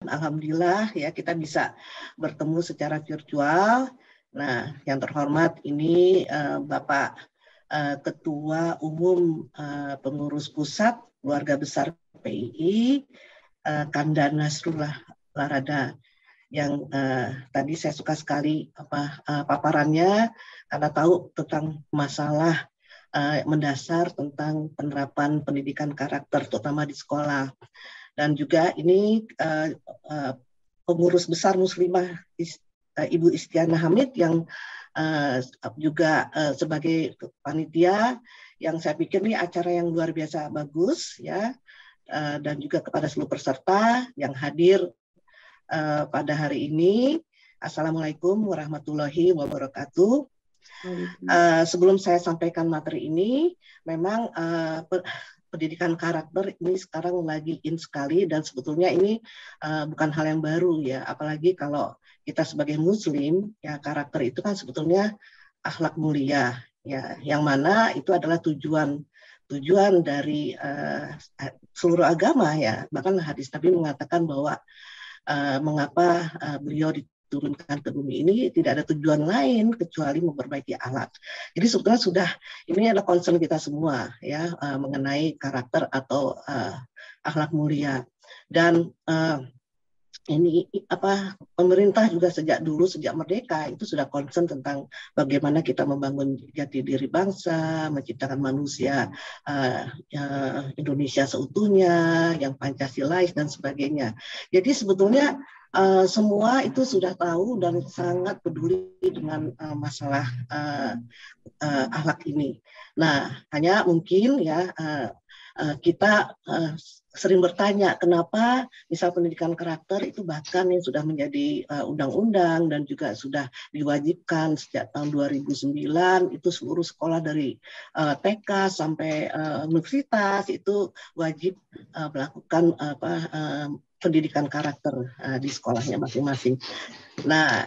alhamdulillah ya kita bisa bertemu secara virtual. Nah, yang terhormat ini Bapak Ketua Umum Pengurus Pusat Keluarga Besar PII, Kanda Nasrullah Larada, yang tadi saya suka sekali paparannya karena tahu tentang masalah mendasar tentang penerapan pendidikan karakter terutama di sekolah. Dan juga ini pengurus besar Muslimah Ibu Istiana Hamid yang juga sebagai panitia, yang saya pikir ini acara yang luar biasa bagus ya, dan juga kepada seluruh peserta yang hadir pada hari ini. Assalamualaikum warahmatullahi wabarakatuh. Sebelum saya sampaikan materi ini, memang pendidikan karakter ini sekarang lagi in sekali, dan sebetulnya ini bukan hal yang baru ya, apalagi kalau kita sebagai Muslim ya, karakter itu kan sebetulnya akhlak mulia ya, yang mana itu adalah tujuan dari seluruh agama ya. Bahkan hadis Nabi mengatakan bahwa mengapa beliau diturunkan ke bumi ini tidak ada tujuan lain kecuali memperbaiki akhlak. Jadi sebetulnya ini adalah concern kita semua ya, mengenai karakter atau akhlak mulia. Dan ini pemerintah juga sejak merdeka itu sudah concern tentang bagaimana kita membangun jati diri bangsa, menciptakan manusia Indonesia seutuhnya, yang Pancasilais dan sebagainya. Jadi sebetulnya semua itu sudah tahu dan sangat peduli dengan masalah akhlak ini. Nah, hanya mungkin ya kita sering bertanya kenapa misal pendidikan karakter itu bahkan yang sudah menjadi undang-undang dan juga sudah diwajibkan sejak tahun 2009, itu seluruh sekolah dari TK sampai universitas itu wajib melakukan pendidikan karakter di sekolahnya masing-masing. Nah,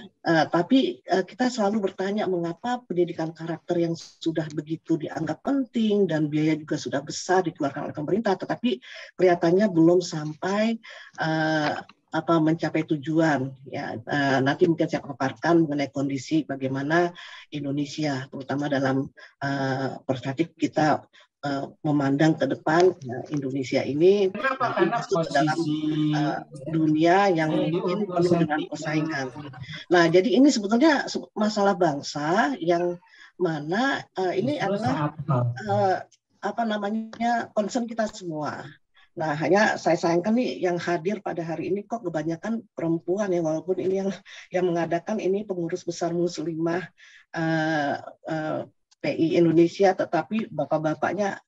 tapi kita selalu bertanya mengapa pendidikan karakter yang sudah begitu dianggap penting dan biaya juga sudah besar dikeluarkan oleh pemerintah, tetapi kelihatannya belum sampai mencapai tujuan. Ya, nanti mungkin saya paparkan mengenai kondisi bagaimana Indonesia, terutama dalam perspektif kita memandang ke depan Indonesia ini masuk ke dalam dunia yang mungkin penuh dengan persaingan. Nah, jadi ini sebetulnya masalah bangsa yang mana ini adalah concern kita semua. Nah, hanya saya sayangkan nih yang hadir pada hari ini kok kebanyakan perempuan ya, walaupun ini yang mengadakan ini pengurus besar Muslimah PI Indonesia, tetapi bapak-bapaknya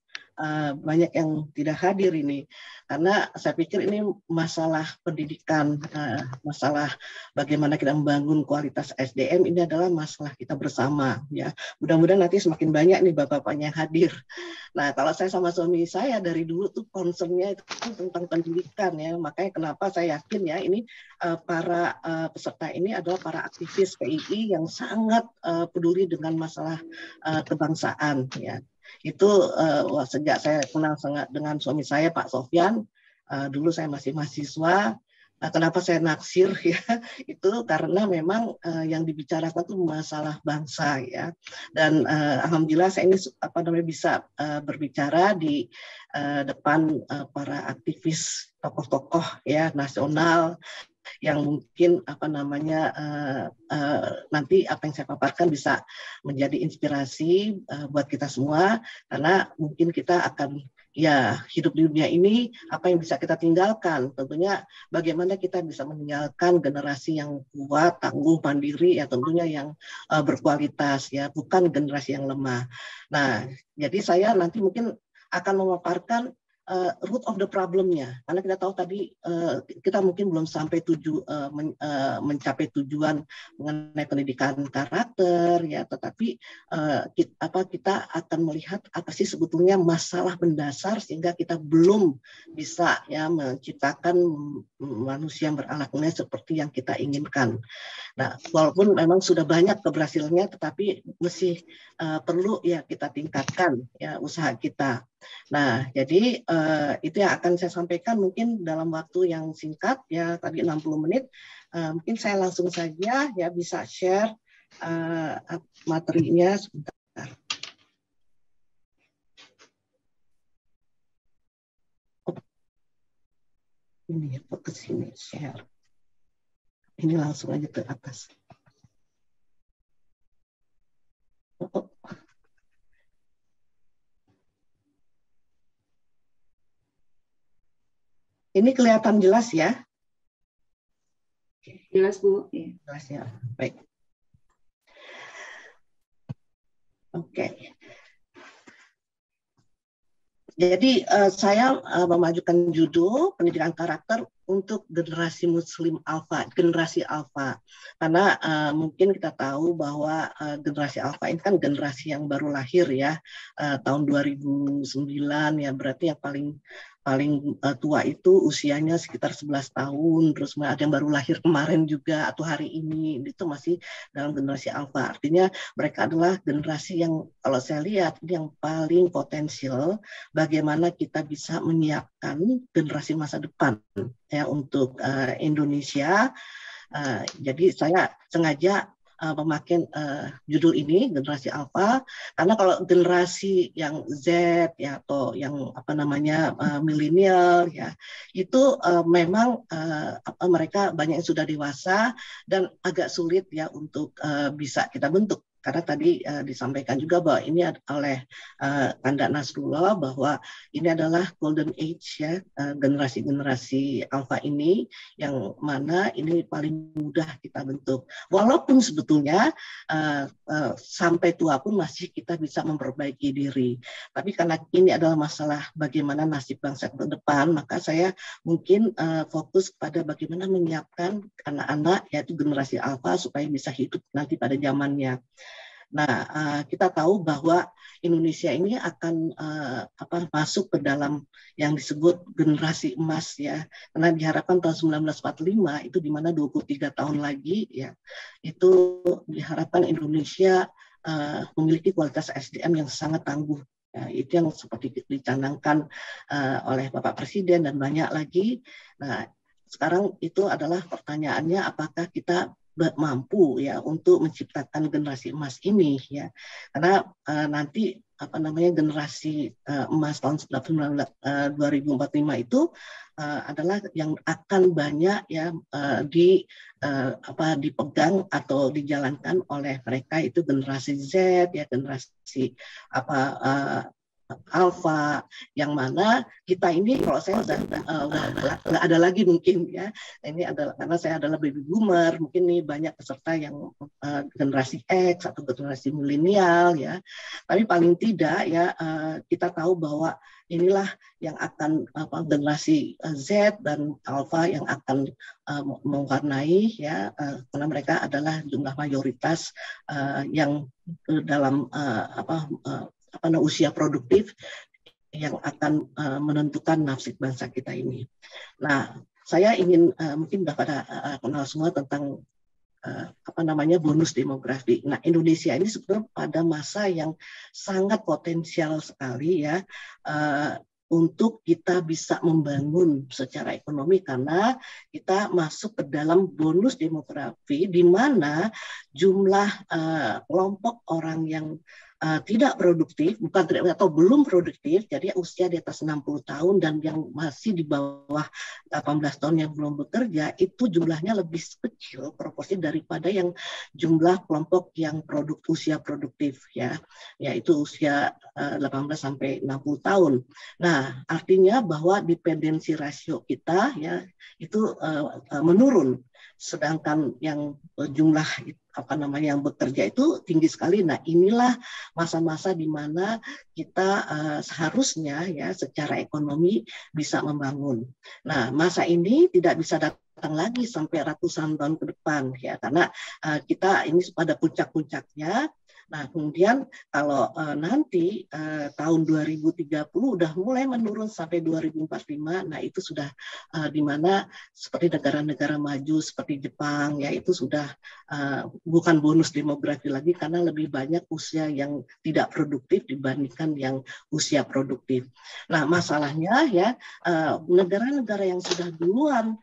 banyak yang tidak hadir ini, karena saya pikir ini masalah pendidikan, masalah bagaimana kita membangun kualitas SDM ini adalah masalah kita bersama ya. Mudah-mudahan nanti semakin banyak nih bapak-bapaknya yang hadir. Nah, kalau saya sama suami saya dari dulu tuh concernnya itu tentang pendidikan ya, makanya kenapa saya yakin ya ini para peserta ini adalah para aktivis PII yang sangat peduli dengan masalah kebangsaan ya. Itu sejak saya kenal sangat dengan suami saya Pak Sofyan, dulu saya masih mahasiswa. Kenapa saya naksir ya, itu karena memang yang dibicarakan itu masalah bangsa ya, dan alhamdulillah saya ini bisa berbicara di depan para aktivis tokoh-tokoh ya nasional yang mungkin nanti apa yang saya paparkan bisa menjadi inspirasi buat kita semua, karena mungkin kita akan ya hidup di dunia ini, apa yang bisa kita tinggalkan, tentunya bagaimana kita bisa meninggalkan generasi yang kuat, tangguh, mandiri ya, tentunya yang berkualitas ya, bukan generasi yang lemah. Nah, jadi saya nanti mungkin akan memaparkan root of the problem-nya, karena kita tahu tadi kita mungkin belum sampai mencapai tujuan mengenai pendidikan karakter ya, tetapi kita akan melihat apa sih sebetulnya masalah mendasar sehingga kita belum bisa ya menciptakan manusia yang berakhlak mulia seperti yang kita inginkan. Nah, walaupun memang sudah banyak keberhasilannya, tetapi masih perlu ya kita tingkatkan ya usaha kita. Nah, jadi itu yang akan saya sampaikan mungkin dalam waktu yang singkat ya, tadi 60 menit. Mungkin saya langsung saja ya bisa share materinya sebentar. Ini ya, ke sini share. Ini langsung aja ke atas. Ini kelihatan jelas ya? Jelas, Bu. Ya. Jelas ya. Baik. Oke. Jadi saya memajukan judul pendidikan karakter untuk generasi Muslim Alpha, generasi Alpha. Karena mungkin kita tahu bahwa generasi Alpha ini kan generasi yang baru lahir ya, tahun 2009 ya, berarti yang paling tua itu usianya sekitar 11 tahun, terus ada yang baru lahir kemarin juga atau hari ini, itu masih dalam generasi Alpha. Artinya mereka adalah generasi yang kalau saya lihat ini yang paling potensial bagaimana kita bisa menyiapkan generasi masa depan ya untuk Indonesia. Jadi saya sengaja memakai judul ini generasi Alpha karena kalau generasi yang Z ya atau yang apa namanya milenial ya itu memang mereka banyak yang sudah dewasa dan agak sulit ya untuk bisa kita bentuk. Karena tadi disampaikan juga bahwa ini oleh Kanda Nasrullah bahwa ini adalah golden age ya, generasi-generasi Alpha ini yang mana ini paling mudah kita bentuk. Walaupun sebetulnya sampai tua pun masih kita bisa memperbaiki diri. Tapi karena ini adalah masalah bagaimana nasib bangsa ke depan, maka saya mungkin fokus pada bagaimana menyiapkan anak-anak yaitu generasi Alpha supaya bisa hidup nanti pada zamannya. Nah, kita tahu bahwa Indonesia ini akan masuk ke dalam yang disebut generasi emas ya. Karena diharapkan tahun 1945 itu di mana 23 tahun lagi ya. Itu diharapkan Indonesia memiliki kualitas SDM yang sangat tangguh. Ya, itu yang seperti dicanangkan oleh Bapak Presiden dan banyak lagi. Nah, sekarang itu adalah pertanyaannya apakah kita mampu ya untuk menciptakan generasi emas ini ya karena nanti apa namanya generasi emas tahun 2045 itu adalah yang akan banyak ya dipegang atau dijalankan oleh mereka itu generasi Z ya generasi Alpha yang mana kita ini kalau saya nggak ada lagi mungkin ya ini adalah karena saya adalah baby boomer mungkin nih banyak peserta yang generasi X atau generasi milenial ya tapi paling tidak ya kita tahu bahwa inilah yang akan generasi Z dan Alpha yang akan mewarnai ya karena mereka adalah jumlah mayoritas yang dalam usia produktif yang akan menentukan nasib bangsa kita ini. Nah, saya ingin mungkin pada kenal semua tentang bonus demografi. Nah, Indonesia ini sebenarnya pada masa yang sangat potensial sekali ya untuk kita bisa membangun secara ekonomi karena kita masuk ke dalam bonus demografi di mana jumlah kelompok orang yang tidak produktif, bukan tidak atau belum produktif, jadi usia di atas 60 tahun dan yang masih di bawah 18 tahun yang belum bekerja, itu jumlahnya lebih kecil proporsi daripada yang jumlah kelompok yang usia produktif ya, yaitu usia 18 sampai 60 tahun. Nah, artinya bahwa dependensi rasio kita ya itu menurun, sedangkan yang jumlah yang bekerja itu tinggi sekali. Nah, inilah masa-masa di mana kita seharusnya ya secara ekonomi bisa membangun. Nah, masa ini tidak bisa datang lagi sampai ratusan tahun ke depan ya karena kita ini pada puncak-puncaknya Nah, kemudian kalau nanti tahun 2030 udah mulai menurun sampai 2045, nah itu sudah di mana seperti negara-negara maju seperti Jepang ya itu sudah bukan bonus demografi lagi karena lebih banyak usia yang tidak produktif dibandingkan yang usia produktif. Nah, masalahnya ya negara-negara yang sudah duluan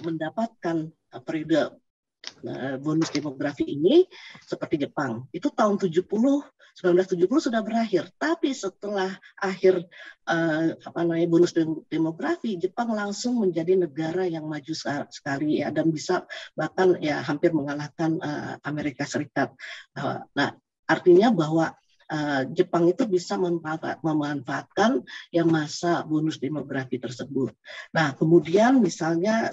mendapatkan periode bonus demografi ini seperti Jepang itu tahun 1970 sudah berakhir, tapi setelah akhir bonus demografi Jepang langsung menjadi negara yang maju sekali ya dan bisa bahkan ya hampir mengalahkan Amerika Serikat. Nah, artinya bahwa Jepang itu bisa memanfaatkan yang masa bonus demografi tersebut. Nah, kemudian misalnya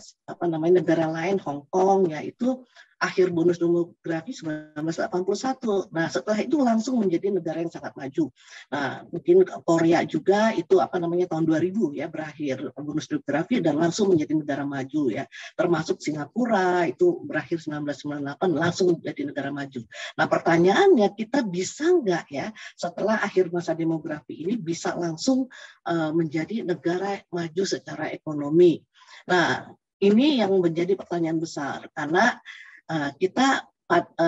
negara lain Hong Kong yaitu akhir bonus demografi 1981. Nah, setelah itu langsung menjadi negara yang sangat maju. Nah, mungkin Korea juga itu tahun 2000 ya berakhir bonus demografi dan langsung menjadi negara maju ya. Termasuk Singapura itu berakhir 1998 langsung menjadi negara maju. Nah, pertanyaannya kita bisa nggak ya setelah akhir masa demografi ini bisa langsung menjadi negara maju secara ekonomi. Nah, ini yang menjadi pertanyaan besar karena kita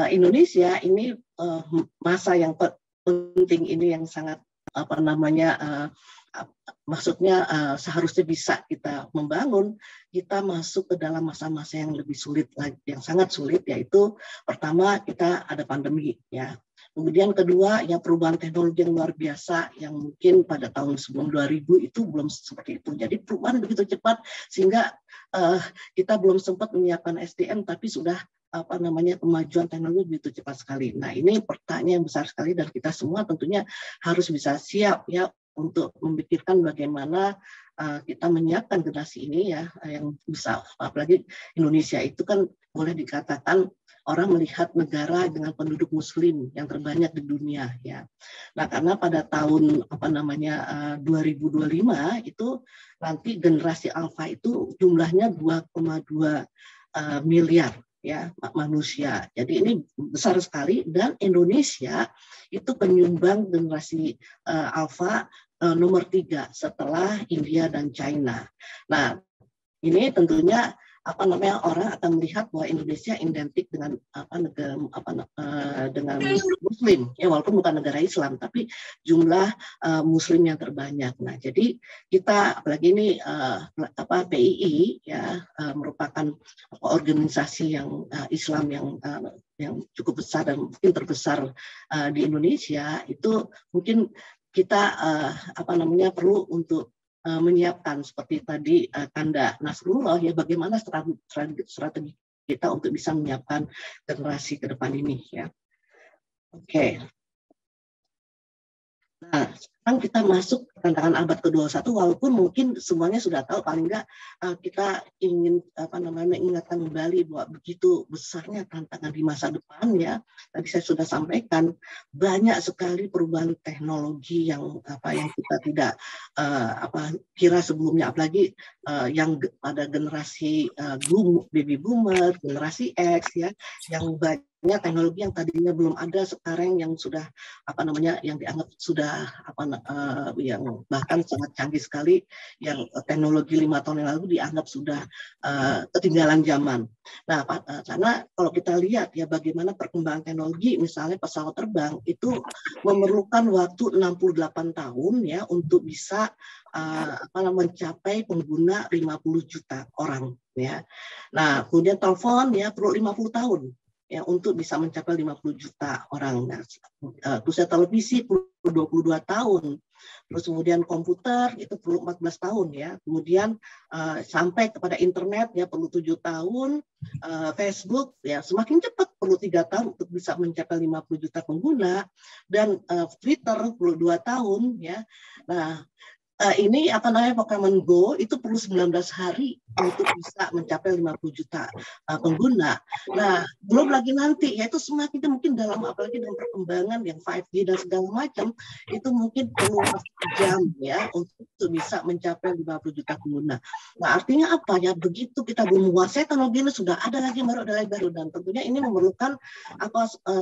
Indonesia ini masa yang penting ini yang sangat maksudnya seharusnya bisa kita membangun, kita masuk ke dalam masa-masa yang lebih sulit lagi, yang sangat sulit yaitu pertama kita ada pandemi ya. Kemudian kedua, ya perubahan teknologi yang luar biasa yang mungkin pada tahun sebelum 2000 itu belum seperti itu. Jadi perubahan begitu cepat sehingga kita belum sempat menyiapkan SDM tapi sudah kemajuan teknologi begitu cepat sekali. Nah, ini pertanyaan yang besar sekali dan kita semua tentunya harus bisa siap ya untuk memikirkan bagaimana kita menyiapkan generasi ini ya yang bisa, apalagi Indonesia itu kan boleh dikatakan orang melihat negara dengan penduduk Muslim yang terbanyak di dunia ya. Nah, karena pada tahun 2025 itu nanti generasi Alpha itu jumlahnya 2,2 miliar ya manusia. Jadi ini besar sekali dan Indonesia itu penyumbang generasi Alpha nomor 3 setelah India dan China. Nah, ini tentunya orang akan melihat bahwa Indonesia identik dengan dengan Muslim ya walaupun bukan negara Islam tapi jumlah Muslim yang terbanyak. Nah, jadi kita apalagi ini PII ya merupakan organisasi yang Islam yang cukup besar dan mungkin terbesar di Indonesia itu mungkin kita perlu untuk menyiapkan seperti tadi Kanda Nasrullah ya bagaimana strategi kita untuk bisa menyiapkan generasi ke depan ini ya. Oke. Nah, sekarang kita masuk ke tantangan abad ke-21 walaupun mungkin semuanya sudah tahu paling enggak kita ingin mengingatkan kembali bahwa begitu besarnya tantangan di masa depan ya. Tadi saya sudah sampaikan banyak sekali perubahan teknologi yang kita tidak kira sebelumnya apalagi yang pada generasi baby boomer, generasi X ya yang banyak teknologi yang tadinya belum ada sekarang yang sudah yang dianggap sudah yang bahkan sangat canggih sekali yang teknologi 5 tahun yang lalu dianggap sudah ketinggalan zaman. Nah, karena kalau kita lihat ya bagaimana perkembangan teknologi misalnya pesawat terbang itu memerlukan waktu 68 tahun ya untuk bisa mencapai pengguna 50 juta orang ya. Nah, kemudian telepon ya perlu 50 tahun ya untuk bisa mencapai 50 juta orang. Nah, terus televisi perlu 22 tahun. Terus kemudian komputer itu perlu 14 tahun ya. Kemudian sampai kepada internet ya perlu 7 tahun. Facebook ya semakin cepat perlu 3 tahun untuk bisa mencapai 50 juta pengguna dan Twitter perlu 2 tahun ya. Nah, Ini apa namanya Pokemon Go itu perlu 19 hari untuk bisa mencapai 50 juta pengguna. Nah, belum lagi nanti yaitu semakin mungkin dalam apalagi dengan perkembangan yang 5G dan segala macam itu mungkin perlu jam ya untuk bisa mencapai 50 juta pengguna. Nah, artinya apa ya? Begitu kita belum menguasai teknologi ini sudah ada lagi baru dan tentunya ini memerlukan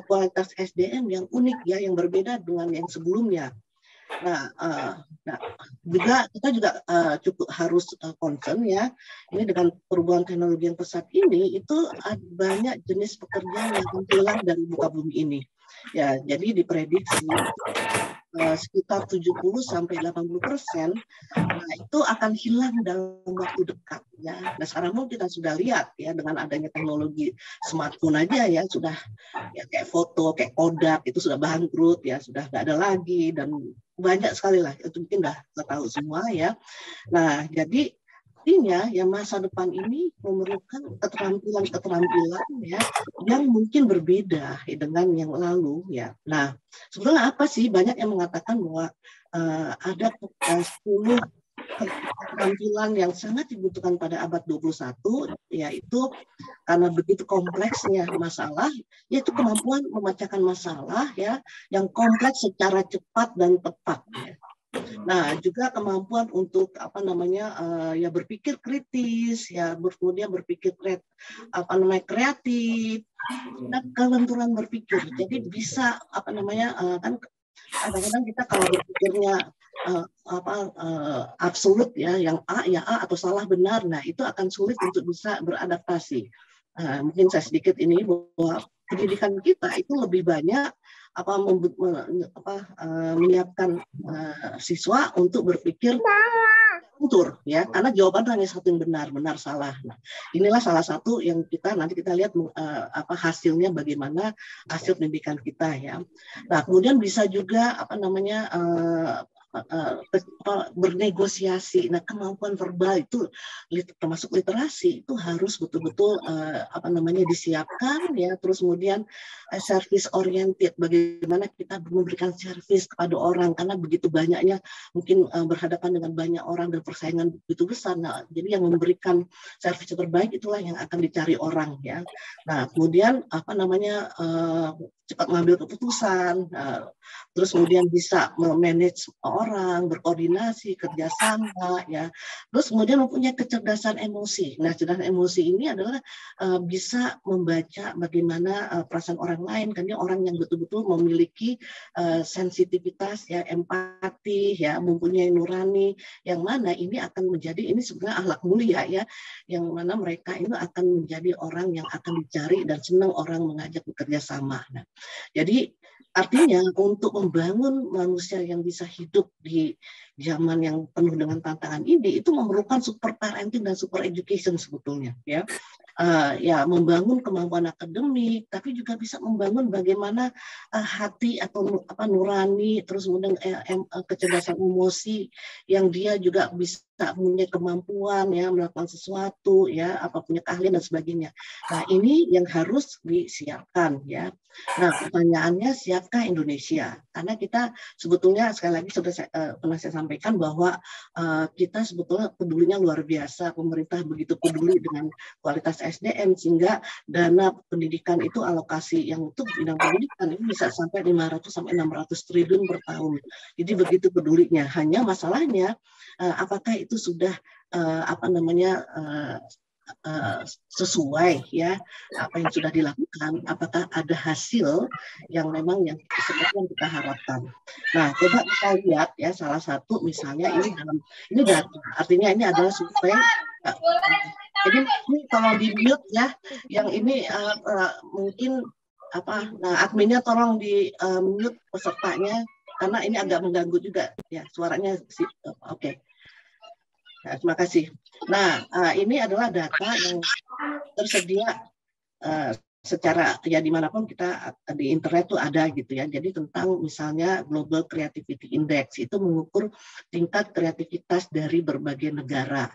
kualitas SDM yang unik ya, yang berbeda dengan yang sebelumnya. Nah, juga kita juga cukup harus concern ya. Ini dengan perubahan teknologi yang pesat ini, itu banyak jenis pekerjaan yang akan hilang dari muka bumi ini. Ya, jadi diprediksi sekitar 70-80%, nah itu akan hilang dalam waktu dekat ya. Nah sekarang pun kita sudah lihat ya dengan adanya teknologi smartphone aja ya sudah ya kayak foto, kayak Kodak itu sudah bangkrut ya, sudah nggak ada lagi dan banyak sekali lah itu mungkin dah kita tahu semua ya. Nah jadi artinya ya masa depan ini memerlukan keterampilan ya yang mungkin berbeda dengan yang lalu ya. Nah sebetulnya apa sih banyak yang mengatakan bahwa ada 10 keterampilan yang sangat dibutuhkan pada abad 21 yaitu karena begitu kompleksnya masalah yaitu kemampuan memecahkan masalah ya yang kompleks secara cepat dan tepat ya. Nah, juga kemampuan untuk apa namanya ya berpikir kritis, ya kemudian berpikir kreatif dan kelenturan berpikir. Jadi bisa apa namanya kan kadang-kadang kita kalau berpikirnya absolut ya, yang A ya A atau salah benar, nah itu akan sulit untuk bisa beradaptasi. Mungkin saya sedikit ini bahwa pendidikan kita itu lebih banyak menyiapkan siswa untuk berpikir luntur ya karena jawaban hanya satu yang benar salah. Nah, inilah salah satu yang nanti kita lihat hasilnya bagaimana hasil pendidikan kita ya. Nah, kemudian bisa juga bernegosiasi. Nah, kemampuan verbal itu termasuk literasi itu harus betul-betul disiapkan ya. Terus kemudian service oriented, bagaimana kita memberikan servis kepada orang karena begitu banyaknya mungkin berhadapan dengan banyak orang dan persaingan begitu besar. Nah, jadi yang memberikan servis terbaik itulah yang akan dicari orang ya. Nah, kemudian cepat mengambil keputusan, terus kemudian bisa memanage orang, berkoordinasi, kerjasama, ya. Terus kemudian mempunyai kecerdasan emosi. Nah, kecerdasan emosi ini adalah bisa membaca bagaimana perasaan orang lain, kan dia orang yang betul-betul memiliki sensitivitas, ya, empati, ya, mempunyai nurani, yang mana ini akan menjadi ini sebenarnya akhlak mulia, ya, yang mana mereka itu akan menjadi orang yang akan dicari dan senang orang mengajak bekerja sama. Nah, jadi artinya untuk membangun manusia yang bisa hidup di zaman yang penuh dengan tantangan ini itu memerlukan super parenting dan super education sebetulnya ya. Ya membangun kemampuan akademik tapi juga bisa membangun bagaimana hati atau nurani terus kemudian kecerdasan emosi yang dia juga bisa punya kemampuan ya melakukan sesuatu ya punya keahlian dan sebagainya. Nah, ini yang harus disiapkan ya. Nah, pertanyaannya siapkah Indonesia? Karena kita sebetulnya sekali lagi sudah pernah saya sampaikan bahwa kita sebetulnya pedulinya luar biasa. Pemerintah begitu peduli dengan kualitas SDM sehingga dana pendidikan itu alokasi yang untuk bidang pendidikan ini bisa sampai 500 sampai 600 triliun per tahun. Jadi begitu pedulinya. Hanya masalahnya apakah itu sudah sesuai ya apa yang sudah dilakukan, apakah ada hasil yang memang yang seperti yang kita harapkan. Nah, coba kita lihat ya salah satu misalnya ini data, artinya ini adalah survei. Jadi ini tolong di mute ya, yang ini mungkin nah adminnya tolong di mute pesertanya karena ini agak mengganggu juga ya suaranya. Oke. Nah, terima kasih. Nah, ini adalah data yang tersedia secara ya dimanapun kita di internet tuh ada gitu ya. Jadi tentang misalnya Global Creativity Index itu mengukur tingkat kreativitas dari berbagai negara.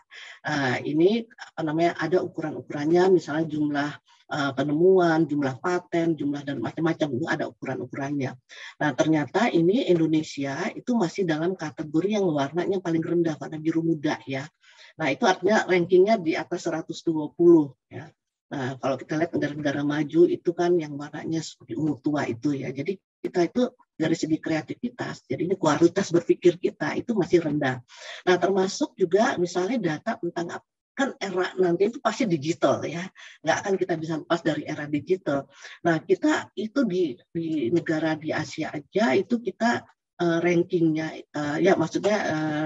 Ini apa namanya, ada ukuran-ukurannya, misalnya jumlah penemuan, jumlah paten, jumlah dan macam-macam, itu ada ukuran-ukurannya. Nah ternyata ini Indonesia itu masih dalam kategori yang warnanya paling rendah, warna biru muda ya. Nah itu artinya rankingnya di atas 120 ya. Nah, kalau kita lihat negara-negara maju itu kan yang warnanya seperti ungu tua itu ya. Jadi kita itu dari segi kreativitas, jadi ini kualitas berpikir kita itu masih rendah. Nah, termasuk juga misalnya data tentang kan era nanti itu pasti digital ya, nggak akan kita bisa lepas dari era digital. Nah, kita itu di negara di Asia aja itu kita rankingnya, ya maksudnya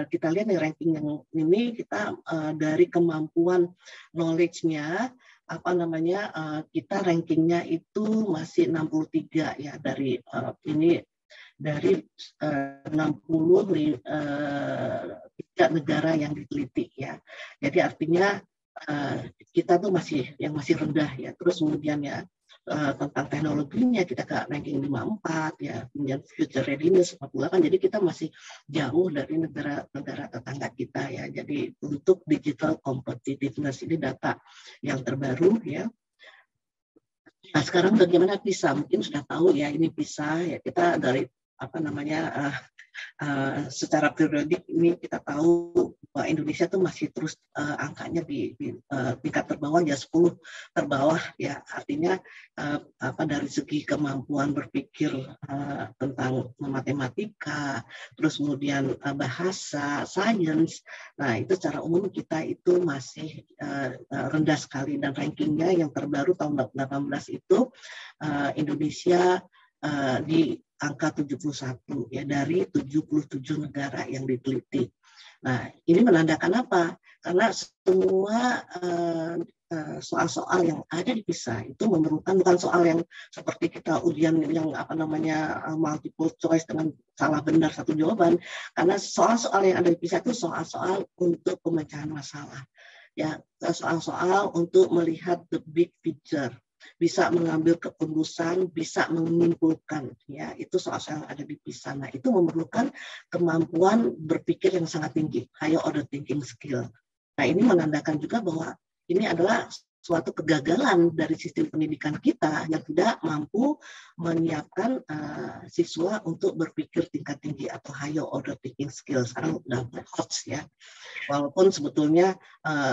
kita lihat nih ranking yang ini kita dari kemampuan knowledge-nya apa namanya, kita rankingnya itu masih 63 ya dari ini dari 63 negara yang diteliti ya. Jadi artinya kita tuh masih rendah ya. Terus kemudian ya tentang teknologinya kita ke ranking 54 ya, kemudian future readiness 48. Jadi kita masih jauh dari negara-negara tetangga kita ya. Jadi untuk digital competitiveness ini data yang terbaru ya. Nah sekarang bagaimana PISA? Mungkin sudah tahu ya ini PISA ya, kita dari apa namanya secara periodik ini kita tahu bahwa Indonesia tuh masih terus angkanya di tingkat terbawah ya, 10 terbawah ya, artinya apa dari segi kemampuan berpikir tentang matematika, terus kemudian bahasa, sains. Nah itu secara umum kita itu masih rendah sekali, dan rankingnya yang terbaru tahun 2018 itu Indonesia di angka 71 ya dari 77 negara yang diteliti. Nah, ini menandakan apa? Karena semua soal-soal yang ada di PISA itu memerlukan, bukan soal yang seperti kita ujian yang apa namanya multiple choice dengan salah benar satu jawaban, karena soal-soal yang ada di PISA itu soal-soal untuk pemecahan masalah. Ya, soal-soal untuk melihat the big picture, bisa mengambil keputusan, bisa menyimpulkan, ya itu soal-soal yang ada di PISA. Nah itu memerlukan kemampuan berpikir yang sangat tinggi, higher order thinking skill. Nah ini menandakan juga bahwa ini adalah suatu kegagalan dari sistem pendidikan kita yang tidak mampu menyiapkan siswa untuk berpikir tingkat tinggi atau higher order thinking skill. Sekarang udah hot ya. Walaupun sebetulnya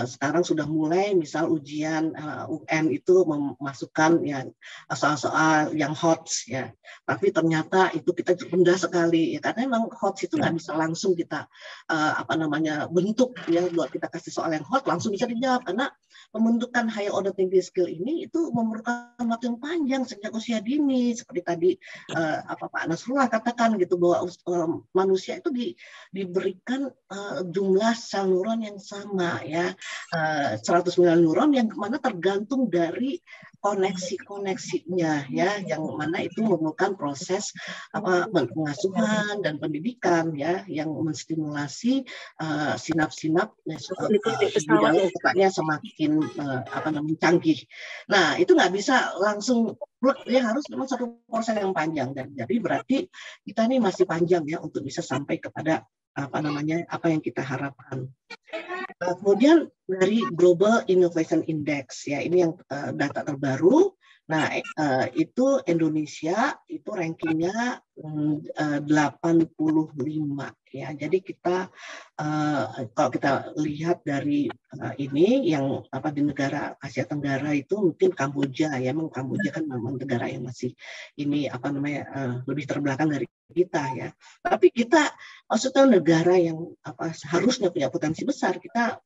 sekarang sudah mulai misal ujian UN itu memasukkan ya soal-soal yang hot ya, tapi ternyata itu kita rendah sekali ya, karena memang hot itu nggak bisa langsung kita apa namanya bentuk ya, buat kita kasih soal yang hot langsung bisa dijawab, karena pembentukan higher order thinking skill ini itu memerlukan waktu yang panjang sejak usia dini, seperti tadi apa Pak Nasrullah katakan gitu, bahwa manusia itu diberikan jumlah sel neuron yang sama ya, 109 neuron yang mana tergantung dari koneksi-koneksinya ya, yang mana itu memerlukan proses apa pengasuhan dan pendidikan ya, yang menstimulasi sinap-sinap di dalam otaknya semakin apa namanya canggih. Nah itu nggak bisa langsung ya, harus memang satu proses yang panjang, dan jadi berarti kita ini masih panjang ya untuk bisa sampai kepada apa namanya apa yang kita harapkan. Kemudian dari Global Innovation Index ya, ini yang data terbaru. Nah itu Indonesia itu rankingnya 85 ya. Jadi kita kalau kita lihat dari ini yang apa di negara Asia Tenggara itu mungkin Kamboja ya, memang Kamboja kan memang negara yang masih ini apa namanya lebih terbelakang dari kita ya. Tapi kita maksudnya negara yang apa harusnya punya potensi besar, kita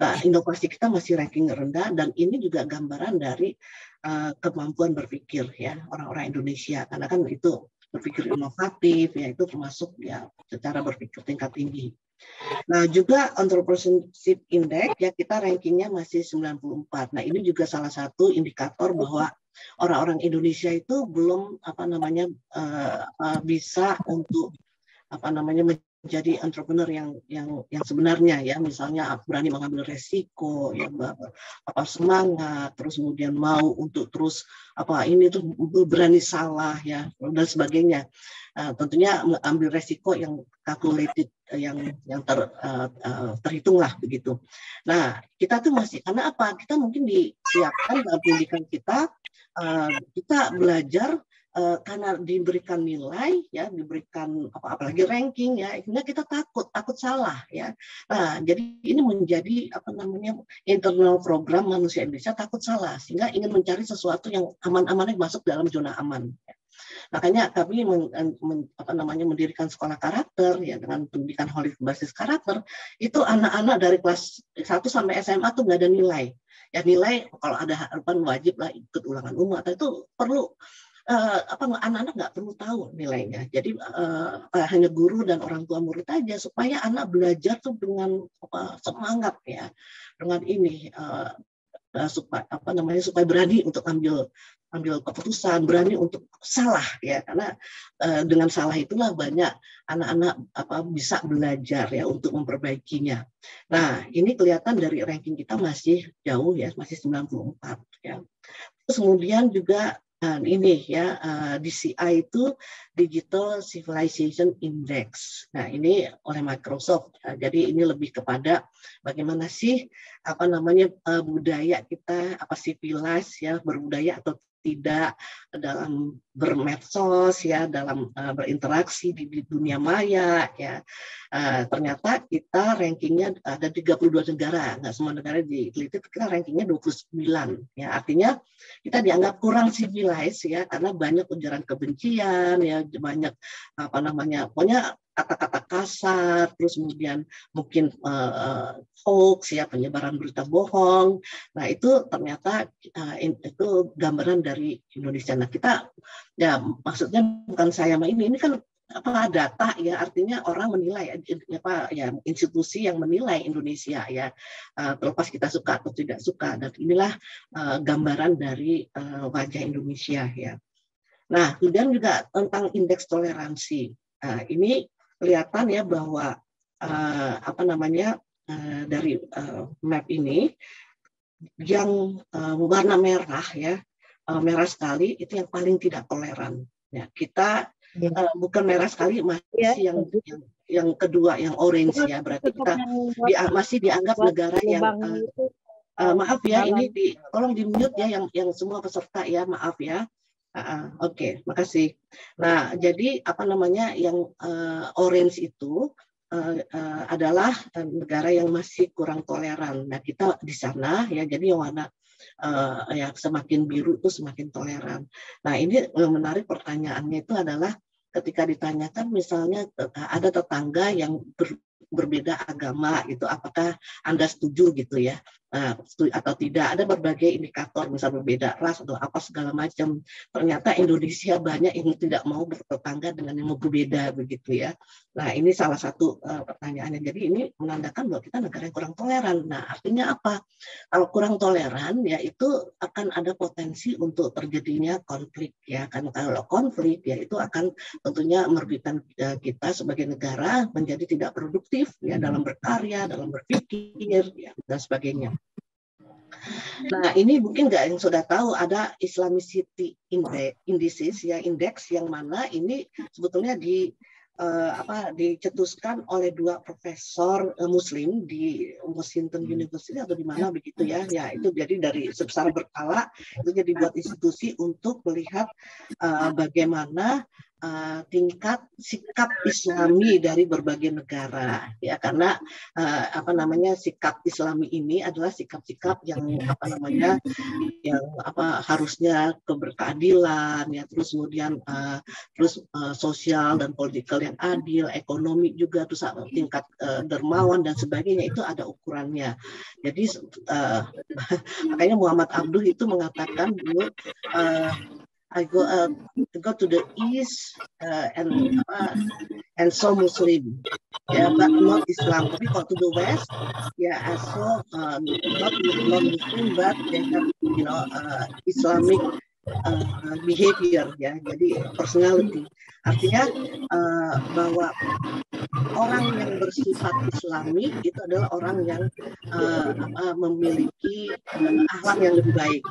nah, inovasi kita masih ranking rendah, dan ini juga gambaran dari kemampuan berpikir ya orang-orang Indonesia, karena kan itu berpikir inovatif ya, itu termasuk ya secara berpikir tingkat tinggi. Nah juga entrepreneurship index ya kita rankingnya masih 94. Nah ini juga salah satu indikator bahwa orang-orang Indonesia itu belum apa namanya bisa untuk apa namanya menjadi entrepreneur yang sebenarnya ya, misalnya berani mengambil resiko, ya semangat, terus kemudian mau untuk terus ini tuh berani salah ya dan sebagainya. Tentunya mengambil resiko yang calculated, yang terhitung lah begitu. Nah, kita tuh masih, karena apa? Kita mungkin disiapkan dalam pendidikan kita, kita belajar karena diberikan nilai ya, diberikan apalagi ranking ya, akhirnya kita takut salah ya. Nah, jadi ini menjadi internal program manusia Indonesia, takut salah, sehingga ingin mencari sesuatu yang aman-aman, masuk dalam zona aman. Makanya kami mendirikan sekolah karakter ya, dengan pendidikan holistik berbasis karakter. Itu anak-anak dari kelas 1 sampai SMA tuh nggak ada nilai. Ya nilai kalau ada harapan wajib lah ikut ulangan umum, atau itu perlu anak-anak nggak perlu tahu nilainya. Jadi hanya guru dan orang tua murid aja, supaya anak belajar tuh dengan semangat ya, dengan ini supaya berani untuk ambil keputusan, berani untuk salah ya, karena dengan salah itulah banyak anak-anak bisa belajar ya untuk memperbaikinya. Nah, ini kelihatan dari ranking kita masih jauh ya, masih 94 ya. Terus kemudian juga ini ya, DCI itu Digital Civilization Index. Nah, ini oleh Microsoft. Jadi ini lebih kepada bagaimana sih budaya kita, civilized ya, berbudaya atau tidak dalam bermedsos ya, dalam berinteraksi di dunia maya ya. Ternyata kita rankingnya ada 32 negara, nggak semua negara diteliti, kita rankingnya 29 ya, artinya kita dianggap kurang civilized ya, karena banyak ujaran kebencian ya, banyak pokoknya kata-kata kasar, terus kemudian mungkin hoax ya, penyebaran berita bohong. Nah, itu ternyata itu gambaran dari Indonesia. Nah, kita ya, maksudnya bukan saya ini kan data ya, artinya orang menilai ya, institusi yang menilai Indonesia ya, terlepas kita suka atau tidak suka. Dan inilah gambaran dari wajah Indonesia ya. Nah, kemudian juga tentang indeks toleransi. Ini kelihatan ya bahwa dari map ini yang warna merah ya, merah sekali itu yang paling tidak toleran. Ya, kita bukan merah sekali, masih yang kedua, yang orange ya, berarti kita masih dianggap negara yang maaf ya, ini tolong di mute ya, yang semua peserta ya, maaf ya. Oke, makasih. Nah, jadi yang orange itu adalah negara yang masih kurang toleran. Nah, kita di sana ya, jadi yang warna ya semakin biru itu semakin toleran. Nah, ini yang menarik pertanyaannya itu adalah ketika ditanyakan misalnya ada tetangga yang berbeda agama, itu apakah Anda setuju gitu ya, atau tidak? Ada berbagai indikator, misal berbeda ras atau apa segala macam. Ternyata Indonesia banyak yang tidak mau bertetangga dengan yang berbeda begitu ya. Nah, ini salah satu pertanyaannya. Jadi ini menandakan bahwa kita negara yang kurang toleran. Nah, artinya apa? Kalau kurang toleran ya, itu akan ada potensi untuk terjadinya konflik ya. Karena kalau konflik ya, itu akan tentunya merugikan kita sebagai negara menjadi tidak produktif ya, dalam berkarya, dalam berpikir ya, dan sebagainya. Nah, ini mungkin nggak yang sudah tahu, ada Islamicity Indices ya, indeks yang mana ini sebetulnya dicetuskan oleh dua profesor Muslim di Washington University atau di mana begitu ya. Ya, itu jadi dari secara berkala itu jadi buat institusi untuk melihat bagaimana tingkat sikap Islami dari berbagai negara ya, karena sikap Islami ini adalah sikap-sikap yang harusnya keberkeadilan ya, terus kemudian sosial dan politikal yang adil, ekonomi juga, terus tingkat dermawan dan sebagainya, itu ada ukurannya. Jadi makanya Muhammad Abduh itu mengatakan dulu, I go to the east and so Muslim, but not Islam. Tapi kalau to the west, also not Muslim, but they have Islamic behavior ya, jadi personality. Artinya bahwa orang yang bersifat Islami itu adalah orang yang memiliki akhlak yang lebih baik.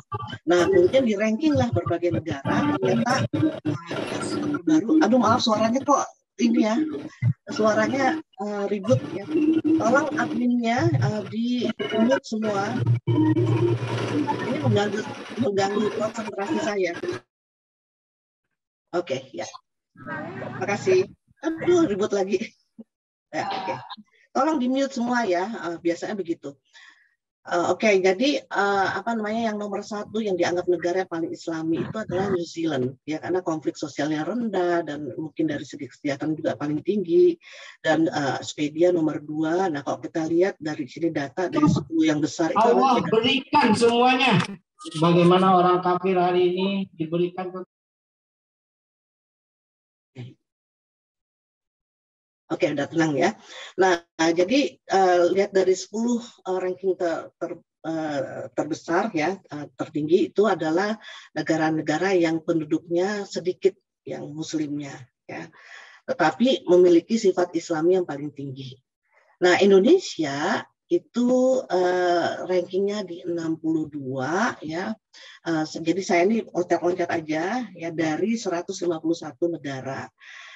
Nah, kemudian di ranking lah berbagai negara, ternyata yang terbaru, aduh maaf suaranya kok ini ya, suaranya ribut ya. Tolong adminnya di mute semua. Ini mengganggu konsentrasi saya. Oke, ya. Terima kasih. Aduh, ribut lagi. Ya, oke. Tolong di mute semua ya. Biasanya begitu. Oke, jadi apa namanya yang nomor satu yang dianggap negara yang paling Islami itu adalah New Zealand, ya karena konflik sosialnya rendah dan mungkin dari segi kesejahteraan juga paling tinggi. Dan Swedia nomor 2. Nah kalau kita lihat dari sini data dari 10 yang besar itu Allah berikan semuanya. Bagaimana orang kafir hari ini diberikan. Oke, udah tenang ya. Nah, jadi lihat dari 10 ranking terbesar ya, tertinggi itu adalah negara-negara yang penduduknya sedikit yang muslimnya ya. Tetapi memiliki sifat Islami yang paling tinggi. Nah, Indonesia itu rankingnya di 62 ya. Jadi saya ini loncat-loncat aja ya dari 151 negara.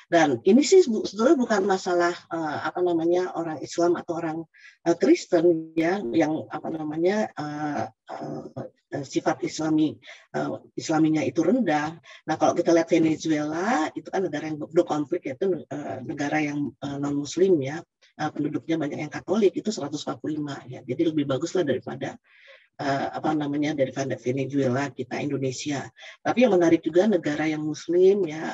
Dan ini sih sebetulnya bukan masalah apa namanya orang Islam atau orang Kristen ya yang apa namanya sifat Islaminya itu rendah. Nah kalau kita lihat Venezuela itu kan negara yang berkonflik yaitu negara yang non Muslim ya penduduknya banyak yang Katolik itu 145 ya jadi lebih bagus lah daripada apa namanya dari Venezuela kita Indonesia. Tapi yang menarik juga negara yang Muslim ya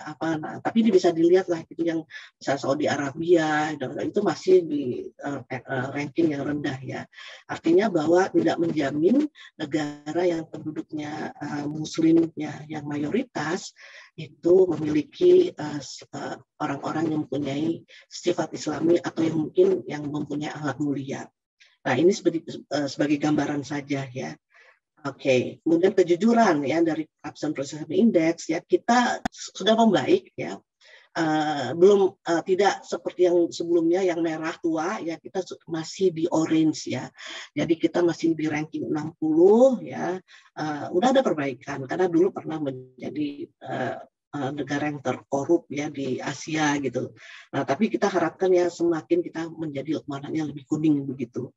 tapi ini bisa dilihat lah itu yang misalnya Saudi Arabia itu masih di ranking yang rendah ya. Artinya bahwa tidak menjamin negara yang penduduknya Muslim ya yang mayoritas itu memiliki orang-orang yang mempunyai sifat Islami atau yang mungkin yang mempunyai akhlak mulia. Nah, ini sebagai gambaran saja ya. Oke, kemudian kejujuran ya dari Corruption Perception Index ya kita sudah membaik ya. Belum tidak seperti yang sebelumnya yang merah tua ya kita masih di orange ya. Jadi kita masih di ranking 60 ya. Udah ada perbaikan karena dulu pernah menjadi negara yang terkorup ya di Asia gitu. Nah, tapi kita harapkan ya semakin kita menjadi warnanya lebih kuning begitu.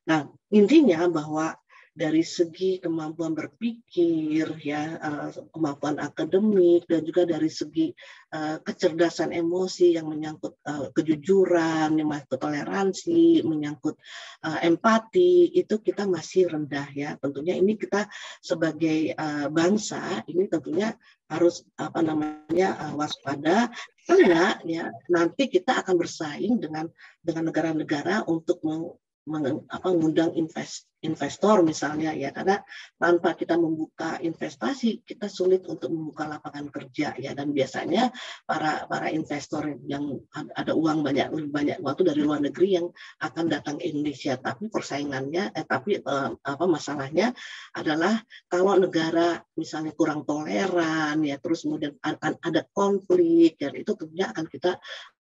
Nah, intinya bahwa dari segi kemampuan berpikir ya kemampuan akademik dan juga dari segi kecerdasan emosi yang menyangkut kejujuran, yang menyangkut toleransi, menyangkut empati itu kita masih rendah ya. Tentunya ini kita sebagai bangsa ini tentunya harus apa namanya waspada karena ya nanti kita akan bersaing dengan negara-negara untuk mengundang investor misalnya ya karena tanpa kita membuka investasi kita sulit untuk membuka lapangan kerja ya dan biasanya para investor yang ada uang lebih banyak waktu dari luar negeri yang akan datang ke Indonesia tapi persaingannya masalahnya adalah kalau negara misalnya kurang toleran ya terus kemudian akan ada konflik dan itu tentunya akan kita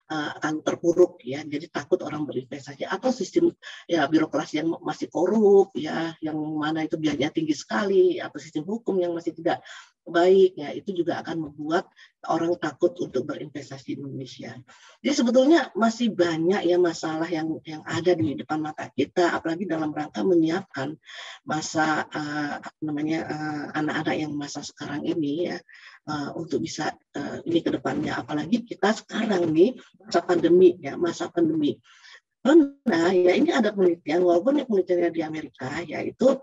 akan terpuruk ya jadi takut orang berinvestasi atau sistem ya birokrasi yang masih korup ya yang mana itu biayanya tinggi sekali atau sistem hukum yang masih tidak baik ya itu juga akan membuat orang takut untuk berinvestasi di Indonesia. Jadi sebetulnya masih banyak ya masalah yang ada di depan mata kita apalagi dalam rangka menyiapkan masa anak-anak yang masa sekarang ini ya untuk bisa ini ke depannya apalagi kita sekarang nih masa pandemi karena ya ini ada penelitian walaupun penelitiannya di Amerika yaitu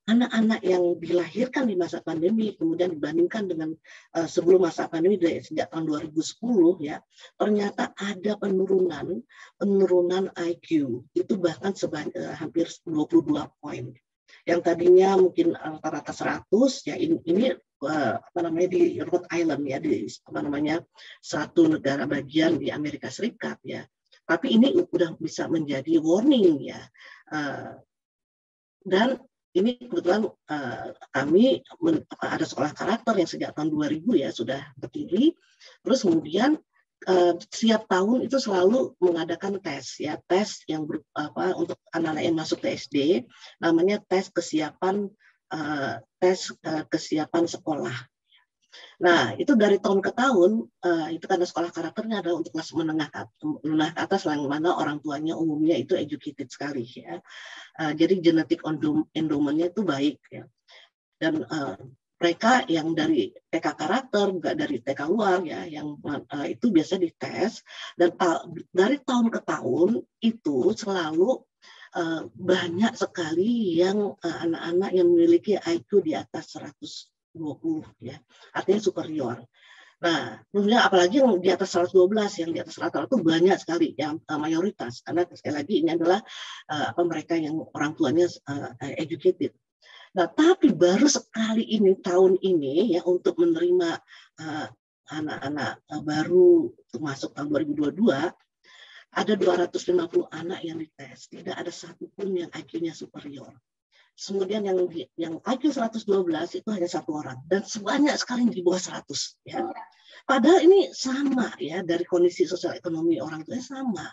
anak-anak yang dilahirkan di masa pandemi kemudian dibandingkan dengan sebelum masa pandemi sejak tahun 2010 ya ternyata ada penurunan IQ itu bahkan hampir 22 poin yang tadinya mungkin rata-rata 100 ya ini di Rhode Island ya di satu negara bagian di Amerika Serikat ya tapi ini udah bisa menjadi warning ya dan ini kebetulan kami ada sekolah karakter yang sejak tahun 2000 ya sudah berdiri. Terus kemudian setiap tahun itu selalu mengadakan tes yang untuk anak-anak yang masuk ke SD, namanya tes kesiapan sekolah. Nah, itu dari tahun ke tahun, itu karena sekolah karakternya adalah untuk kelas menengah ke atas, yang mana orang tuanya umumnya itu educated sekali ya. Jadi genetic endowment-nya itu baik ya. Dan mereka yang dari TK karakter, juga dari TK luar ya, yang itu biasa dites, dan dari tahun ke tahun itu selalu banyak sekali yang anak-anak yang memiliki IQ di atas 120 ya, artinya superior. Nah, kemudian apalagi yang di atas 112, yang di atas rata-rata itu banyak sekali, yang mayoritas, karena sekali lagi ini adalah mereka yang orang tuanya educated. Nah, tapi baru sekali ini tahun ini ya untuk menerima anak-anak baru masuk tahun 2022, ada 250 anak yang dites, tidak ada satupun yang IQ-nya superior. Kemudian yang IQ 112 itu hanya satu orang, dan sebanyak sekali di bawah 100 ya. Padahal ini sama ya, dari kondisi sosial ekonomi orang tuanya sama.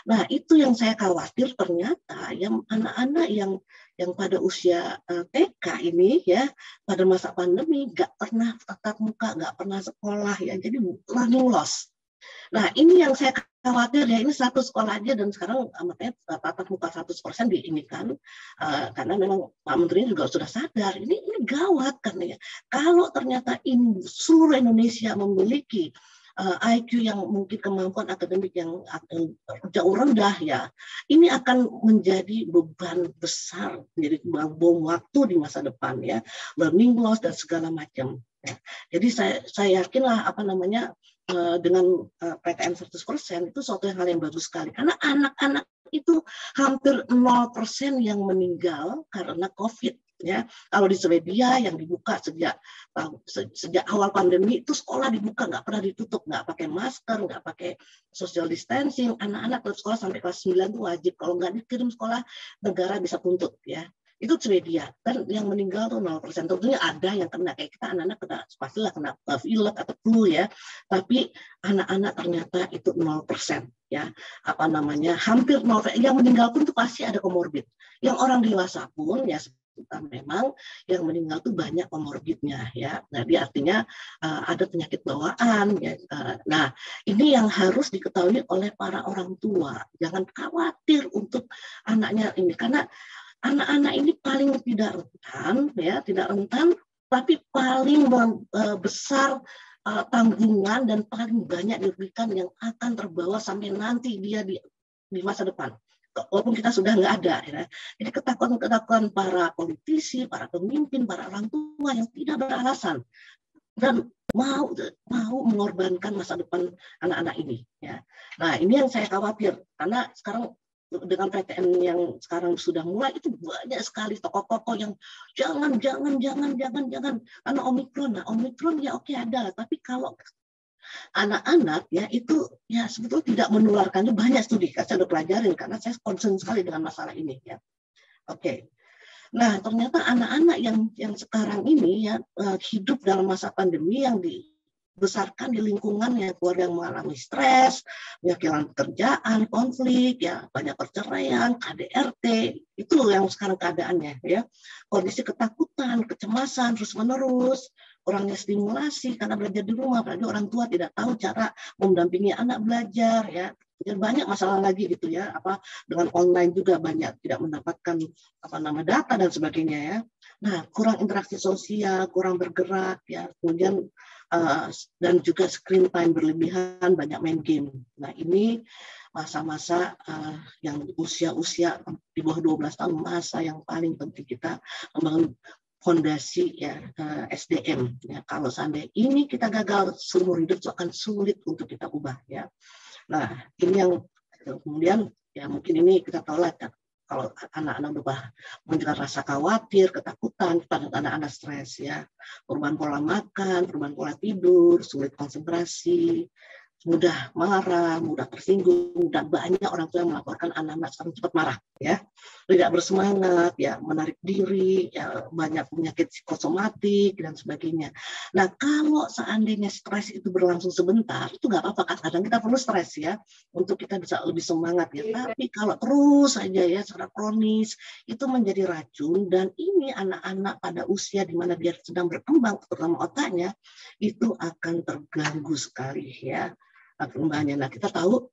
Nah, itu yang saya khawatir, ternyata yang anak-anak yang pada usia TK ini ya, pada masa pandemi nggak pernah tatap muka, nggak pernah sekolah ya, jadi learning loss. Nah, ini yang saya khawatir ya, ini satu sekolah aja, dan sekarang makanya tatap muka 100% diinikan, karena memang Pak Menteri juga sudah sadar, ini gawat karena ya, kalau ternyata ini seluruh Indonesia memiliki IQ yang mungkin kemampuan akademik yang jauh rendah ya, ini akan menjadi beban besar, menjadi bom waktu di masa depan ya, learning loss dan segala macam. Ya. Jadi saya yakinlah dengan PTM 100% itu suatu hal yang bagus sekali, karena anak-anak itu hampir 0% yang meninggal karena COVID ya. Kalau di Swedia yang dibuka sejak awal pandemi itu sekolah dibuka, nggak pernah ditutup, nggak pakai masker, nggak pakai social distancing, anak-anak tetap sekolah sampai kelas 9 itu wajib, kalau nggak dikirim sekolah negara bisa tuntut ya. Itu Swedia, dan yang meninggal tuh 0%. Tentunya ada yang kena, kayak kita anak-anak pastilah kena pilek atau flu ya, tapi anak-anak ternyata itu 0% ya, hampir 0%. Yang meninggal pun itu pasti ada komorbid. Yang orang dewasa pun ya memang yang meninggal tuh banyak komorbidnya ya. Nah, dia artinya ada penyakit bawaan ya. Nah, ini yang harus diketahui oleh para orang tua. Jangan khawatir untuk anaknya ini, karena anak-anak ini paling tidak rentan, tapi paling besar tanggungan dan paling banyak dirugikan yang akan terbawa sampai nanti dia di masa depan. Walaupun kita sudah nggak ada, ya. Jadi ketakutan para politisi, para pemimpin, para orang tua yang tidak beralasan dan mau mengorbankan masa depan anak-anak ini. Ya. Nah, ini yang saya khawatir, karena sekarang dengan PTN yang sekarang sudah mulai itu banyak sekali tokoh-tokoh yang jangan karena Omikron. Nah, Omikron ya oke ada, tapi kalau anak-anak ya itu ya sebetulnya tidak menularkan. Banyak studi saya sudah pelajarin karena saya concern sekali dengan masalah ini ya. Oke. Nah, ternyata anak-anak yang sekarang ini ya hidup dalam masa pandemi, yang dibesarkan di lingkungan ya keluarga yang mengalami stres, kehilangan pekerjaan, konflik, ya banyak perceraian, KDRT, itu yang sekarang keadaannya ya. Kondisi ketakutan, kecemasan terus-menerus, kurangnya stimulasi karena belajar di rumah, apalagi orang tua tidak tahu cara mendampingi anak belajar ya. Banyak masalah lagi gitu ya, dengan online juga banyak tidak mendapatkan data dan sebagainya ya. Nah, kurang interaksi sosial, kurang bergerak ya, kemudian dan juga screen time berlebihan, banyak main game. Nah, ini masa-masa yang usia-usia di bawah 12 tahun, masa yang paling penting kita membangun fondasi ya SDM ya. Kalau seandainya ini kita gagal, seumur hidup itu akan sulit untuk kita ubah ya. Nah, ini yang kemudian ya mungkin ini kita tahu lah kalau anak-anak berubah menunjukkan rasa khawatir, ketakutan, pada anak-anak stres ya, perubahan pola makan, perubahan pola tidur, sulit konsentrasi, mudah marah, mudah tersinggung, dan banyak orang tua yang melaporkan anak-anak sekarang cepat marah, ya, tidak bersemangat, ya, menarik diri, ya, banyak penyakit psikosomatik dan sebagainya. Nah, kalau seandainya stres itu berlangsung sebentar, itu nggak apa-apa. Kadang kita perlu stres, ya, untuk kita bisa lebih semangat, ya. Tapi kalau terus saja, ya, secara kronis, itu menjadi racun, dan ini anak-anak pada usia di mana dia sedang berkembang, terutama otaknya, itu akan terganggu sekali, ya, perkembangannya. Nah, kita tahu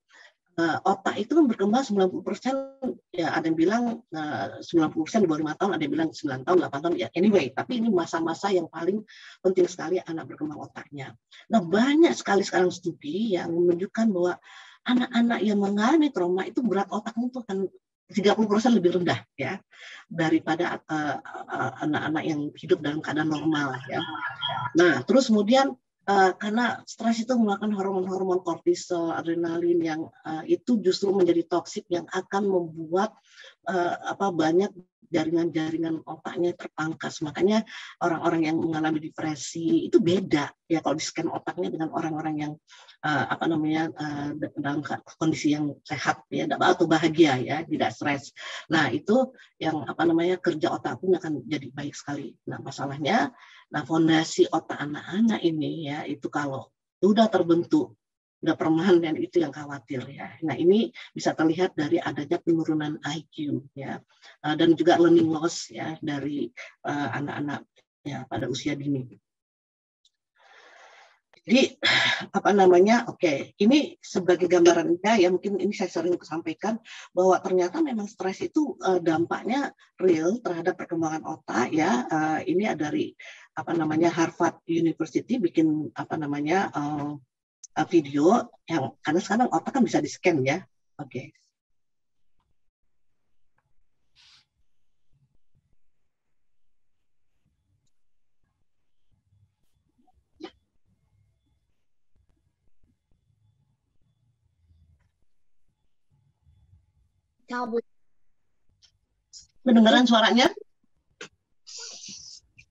otak itu kan berkembang 90%, ya, ada yang bilang 90% di bawah 5 tahun, ada yang bilang 9 tahun, 8 tahun, ya, anyway, tapi ini masa-masa yang paling penting sekali anak berkembang otaknya. Nah, banyak sekali sekarang studi yang menunjukkan bahwa anak-anak yang mengalami trauma itu berat otaknya itu akan 30% lebih rendah, ya, daripada anak-anak yang hidup dalam keadaan normal, ya. Nah, terus kemudian karena stres itu mengeluarkan hormon-hormon kortisol, adrenalin yang itu justru menjadi toksik yang akan membuat banyak jaringan-jaringan otaknya terpangkas. Makanya orang-orang yang mengalami depresi itu beda, ya, kalau di scan otaknya dengan orang-orang yang dalam kondisi yang sehat, ya, atau bahagia, ya, tidak stres. Nah, itu yang kerja otak pun akan jadi baik sekali. Nah, masalahnya, nah, fondasi otak anak-anak ini, ya, itu kalau sudah terbentuk, sudah permanen, itu yang khawatir, ya. Nah, ini bisa terlihat dari adanya penurunan IQ, ya, dan juga learning loss, ya, dari anak-anak, ya, pada usia dini. Jadi ini sebagai gambarannya, ya, mungkin ini saya sering sampaikan bahwa ternyata memang stres itu dampaknya real terhadap perkembangan otak, ya. Ini dari Harvard University bikin video yang karena sekarang otak kan bisa di-scan, ya. Oke. Mendengarkan suaranya?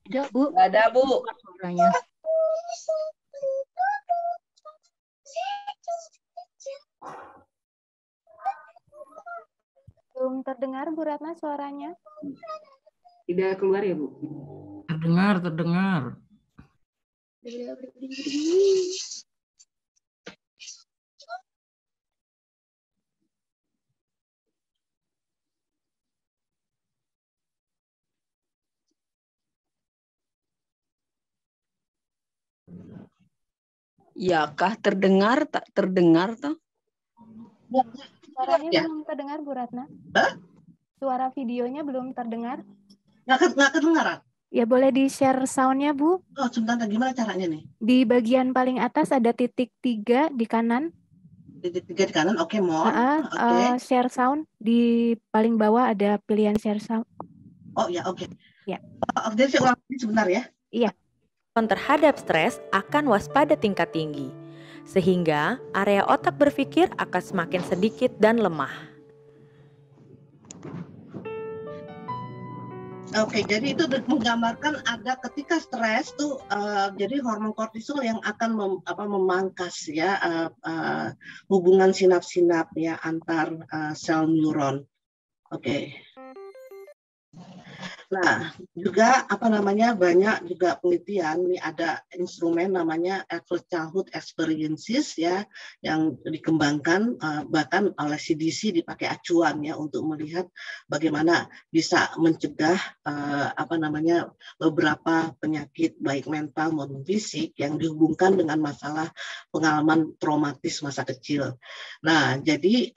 Tidak, Bu. Nggak ada, Bu. Suaranya. Belum terdengar, Bu Ratna, suaranya. Tidak keluar ya, Bu? Terdengar. Ya kah terdengar, tak terdengar toh? Ya, suaranya ya? Belum terdengar, Bu Ratna. Hah? Suara videonya belum terdengar. Nggak kedengaran? Ya, boleh di-share sound-nya, Bu. Oh, sebentar, gimana caranya nih? Di bagian paling atas ada titik 3 di kanan. Titik 3 di kanan, oke, mohon. Share sound. Di paling bawah ada pilihan share sound. Oh ya, oke. Ya. Jadi saya ulang sebentar, ya. Iya. Terhadap stres akan waspada tingkat tinggi, sehingga area otak berpikir akan semakin sedikit dan lemah. Oke, jadi itu menggambarkan ada ketika stres tuh, jadi hormon kortisol yang akan memangkas, ya, hubungan sinap-sinap, ya, antar sel neuron. Oke. Nah, juga banyak juga penelitian, ini ada instrumen namanya Early Childhood Experiences, ya, yang dikembangkan bahkan oleh CDC dipakai acuan, ya, untuk melihat bagaimana bisa mencegah beberapa penyakit baik mental maupun fisik yang dihubungkan dengan masalah pengalaman traumatis masa kecil. Nah, jadi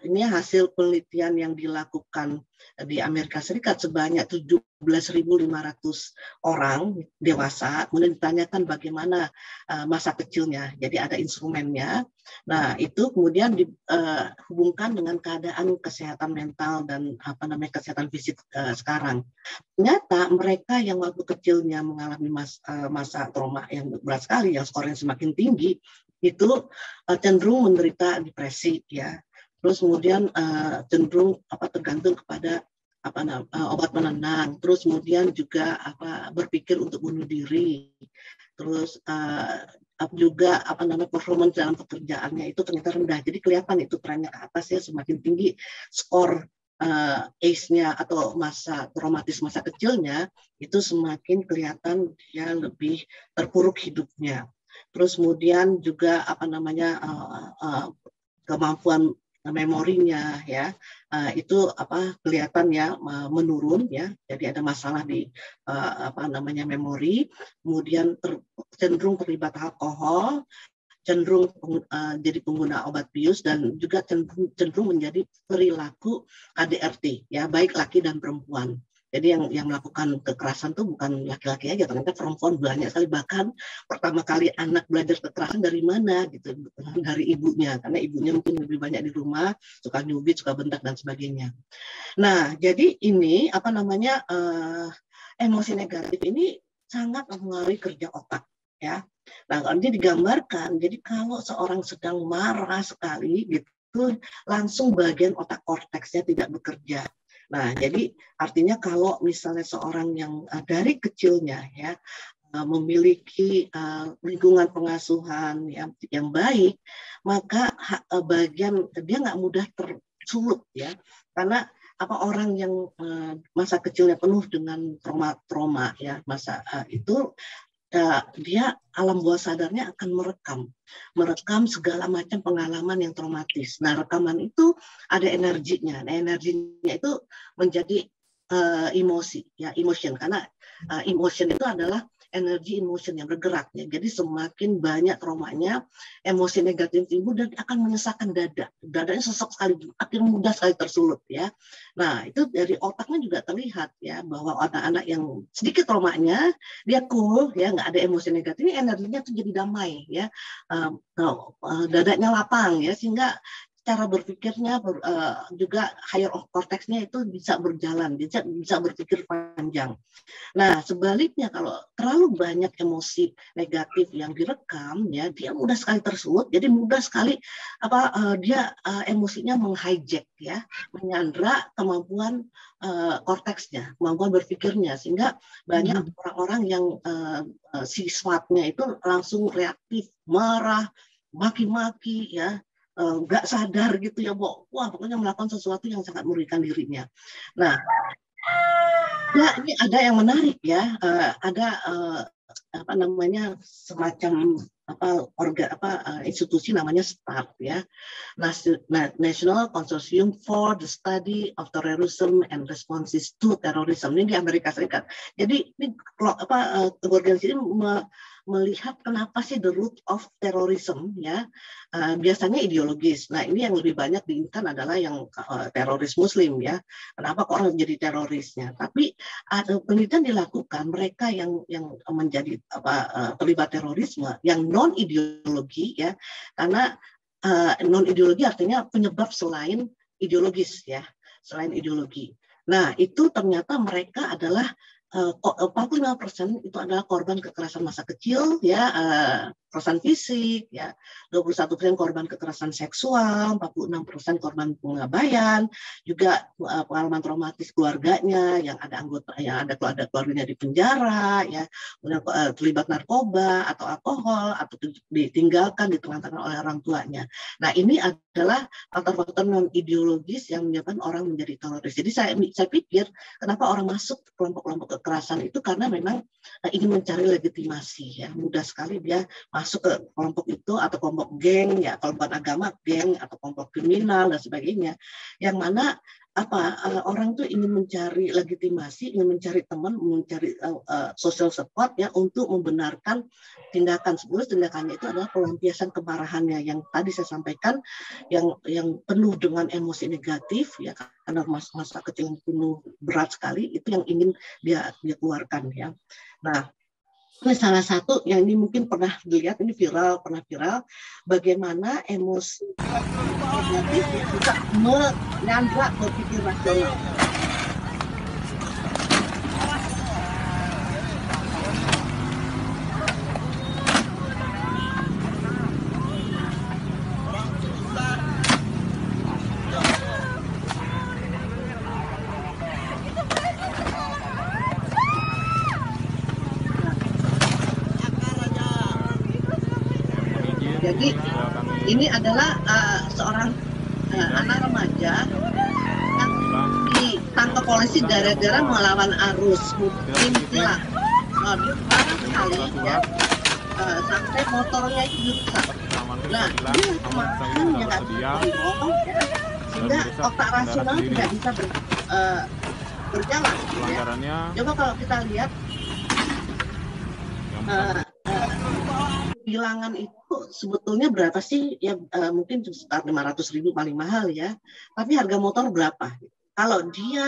ini hasil penelitian yang dilakukan di Amerika Serikat sebanyak 17.500 orang dewasa, kemudian ditanyakan bagaimana masa kecilnya. Jadi ada instrumennya. Nah, itu kemudian dihubungkan dengan keadaan kesehatan mental dan kesehatan fisik sekarang. Ternyata mereka yang waktu kecilnya mengalami masa trauma yang berat sekali, yang skornya semakin tinggi, itu cenderung menderita depresi, ya. Terus kemudian cenderung tergantung kepada obat penenang, terus kemudian juga berpikir untuk bunuh diri, terus juga performance dalam pekerjaannya itu ternyata rendah. Jadi kelihatan itu trennya ke atas ya, semakin tinggi skor ACE-nya atau masa traumatis masa kecilnya, itu semakin kelihatan dia lebih terpuruk hidupnya. Terus kemudian juga kemampuan memorinya ya itu kelihatan ya menurun ya. Jadi ada masalah di memori, kemudian cenderung terlibat alkohol, cenderung jadi pengguna obat bius, dan juga cenderung menjadi perilaku KDRT ya, baik laki dan perempuan. Jadi yang melakukan kekerasan tuh bukan laki-laki aja, ternyata perempuan banyak sekali. Bahkan pertama kali anak belajar kekerasan dari mana gitu, dari ibunya, karena ibunya mungkin lebih banyak di rumah, suka nyubit, suka bentak dan sebagainya. Nah, jadi ini emosi negatif ini sangat mempengaruhi kerja otak ya. Nah, ini digambarkan, jadi kalau seorang sedang marah sekali gitu, langsung bagian otak korteksnya tidak bekerja. Nah, jadi artinya kalau misalnya seorang yang dari kecilnya ya memiliki lingkungan pengasuhan yang baik, maka bagian dia nggak mudah tersulut ya, karena orang yang masa kecilnya penuh dengan trauma ya, masa itu dia alam bawah sadarnya akan merekam segala macam pengalaman yang traumatis. Nah, rekaman itu ada energinya. Nah, energinya itu menjadi emosi, ya, emotion. Karena emotion itu adalah energi emotion yang bergerak. Ya. Jadi semakin banyak traumanya, emosi negatif timbul dan akan menyesakkan dada. Dadanya sesek sekali, akan mudah sekali tersulut. Ya. Nah, itu dari otaknya juga terlihat ya, bahwa anak-anak yang sedikit traumanya, dia cool, ya, nggak ada emosi negatif, ini energinya tuh jadi damai, ya, dadanya lapang, ya, sehingga cara berpikirnya juga higher cortex-nya itu bisa berjalan, bisa berpikir panjang. Nah, sebaliknya kalau terlalu banyak emosi negatif yang direkam, ya, dia mudah sekali tersulut. Jadi mudah sekali dia emosinya menghijack, ya, menyandra kemampuan korteksnya, kemampuan berpikirnya, sehingga banyak orang-orang yang siswatnya itu langsung reaktif, marah, maki-maki, ya. Nggak sadar gitu ya, wah pokoknya melakukan sesuatu yang sangat merugikan dirinya. Nah, ya ini ada yang menarik ya, ada semacam institusi namanya START ya, National Consortium for the Study of Terrorism and Responses to Terrorism, ini di Amerika Serikat. Jadi ini organisasi ini melihat kenapa sih the root of terrorism ya, biasanya ideologis. Nah, ini yang lebih banyak diinginkan adalah yang teroris muslim ya. Kenapa kok orang jadi terorisnya? Tapi ada penelitian dilakukan, mereka yang menjadi terlibat terorisme yang non ideologi ya, karena non ideologi artinya penyebab selain ideologis ya, selain ideologi. Nah, itu ternyata mereka adalah 45% itu adalah korban kekerasan masa kecil, ya, kekerasan fisik, ya, 21% korban kekerasan seksual, 46% korban pengabaian, juga pengalaman traumatis keluarganya, yang ada keluarganya di penjara, ya, terlibat narkoba atau alkohol, atau ditinggalkan, ditelantarkan oleh orang tuanya. Nah, ini adalah faktor-faktor non ideologis yang menyebabkan orang menjadi teroris. Jadi saya pikir kenapa orang masuk kelompok-kelompok kekerasan itu karena memang ingin mencari legitimasi, ya, mudah sekali dia masuk ke kelompok itu atau kelompok geng, ya, kelompok agama geng atau kelompok kriminal dan sebagainya, yang mana orang tuh ingin mencari legitimasi, ingin mencari teman, mencari social support ya untuk membenarkan tindakan. Sebetulnya tindakannya itu adalah pelampiasan kemarahannya yang tadi saya sampaikan, yang penuh dengan emosi negatif ya, karena masa kecil yang penuh berat sekali, itu yang ingin dia keluarkan ya. Nah, ini salah satu yang ini mungkin pernah dilihat, ini pernah viral, bagaimana emosi negatif juga menyandra berpikir rasional. Jadi ini adalah seorang anak remaja yang ditangkap polisi gara-gara melawan arus mungkin tilang. Dia parah sekali ya, sampai motornya itu rusak. Nah, ini kemarin yang nggak bisa dibohong ya, sehingga otak rasional tidak bisa berjalan. Ya. Coba kalau kita lihat bilangan itu sebetulnya berapa sih? Ya mungkin sekitar 500.000 paling mahal ya. Tapi harga motor berapa? Kalau dia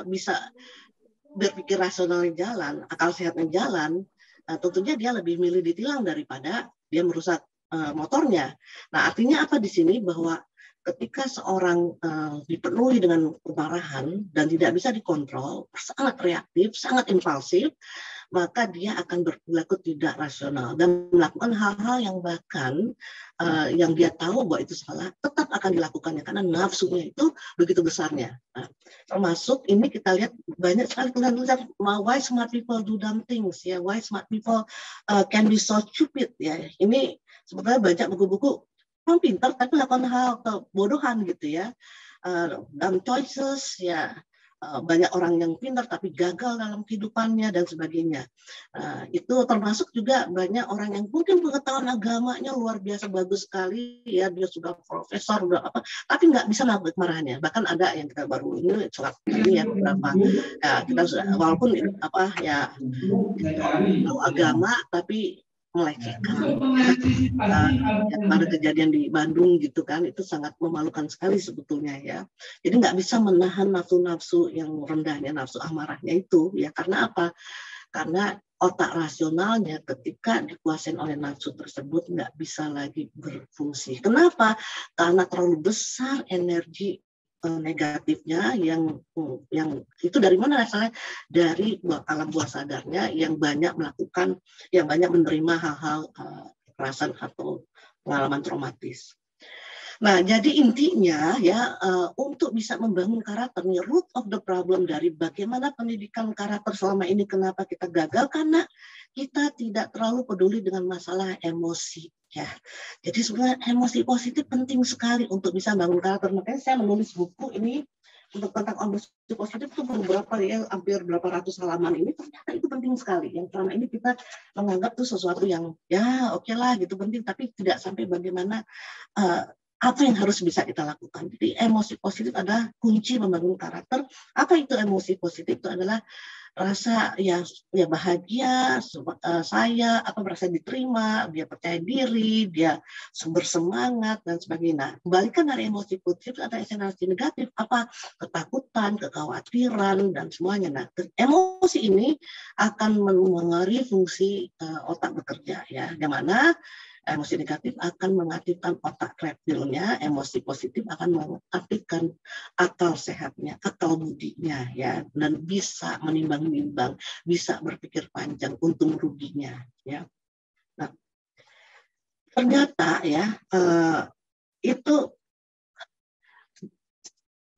bisa berpikir rasionalnya jalan, akal sehatnya jalan, tentunya dia lebih milih ditilang daripada dia merusak motornya. Nah, artinya apa di sini? Bahwa ketika seorang dipenuhi dengan kemarahan dan tidak bisa dikontrol, sangat reaktif, sangat impulsif, maka dia akan berperilaku tidak rasional dan melakukan hal-hal yang bahkan yang dia tahu bahwa itu salah, tetap akan dilakukannya karena nafsunya itu begitu besarnya. Nah, termasuk ini kita lihat banyak sekali tulisan-tulisan why smart people do dumb things, ya, why smart people can be so stupid, ya. Ini sebetulnya banyak buku-buku orang pintar tapi melakukan hal kebodohan gitu ya, dumb choices, ya. Banyak orang yang pintar tapi gagal dalam kehidupannya dan sebagainya. Itu termasuk juga banyak orang yang mungkin pengetahuan agamanya luar biasa bagus sekali, ya, dia sudah profesor, sudah apa, tapi nggak bisa menahan kemarahannya. Bahkan ada yang kita baru ini surat ini ya beberapa, ya, kita sudah, walaupun apa ya tahu agama tapi melecehkan. Pada kejadian di Bandung gitu kan, itu sangat memalukan sekali sebetulnya ya. Jadi nggak bisa menahan nafsu-nafsu yang rendahnya, nafsu amarahnya itu ya. Karena apa? Karena otak rasionalnya ketika dikuasai oleh nafsu tersebut nggak bisa lagi berfungsi. Kenapa? Karena terlalu besar energi negatifnya yang itu dari mana asalnya? Dari alam bawah sadarnya yang banyak melakukan, yang banyak menerima hal-hal kekerasan atau pengalaman traumatis. Nah, jadi intinya ya untuk bisa membangun karakter, nih, root of the problem dari bagaimana pendidikan karakter selama ini kenapa kita gagal, karena kita tidak terlalu peduli dengan masalah emosi. Ya, jadi sebenarnya emosi positif penting sekali untuk bisa bangun karakter. Makanya saya menulis buku ini untuk tentang emosi positif itu beberapa ya, hampir berapa ratus halaman ini, ternyata itu penting sekali. Yang selama ini kita menganggap itu sesuatu yang ya oke lah gitu penting, tapi tidak sampai bagaimana apa yang harus bisa kita lakukan. Jadi emosi positif adalah kunci membangun karakter. Apa itu emosi positif? Itu adalah rasa ya bahagia, saya merasa diterima, dia percaya diri, dia bersemangat dan sebagainya. Nah, kembalikan dari emosi positif ada emosi negatif, apa ketakutan, kekhawatiran dan semuanya. Nah, emosi ini akan mengaruhi fungsi otak bekerja ya, yang mana emosi negatif akan mengaktifkan otak reptilnya, emosi positif akan mengaktifkan akal sehatnya, akal budinya, ya, dan bisa menimbang-nimbang, bisa berpikir panjang untung ruginya, ya. Nah, ternyata ya itu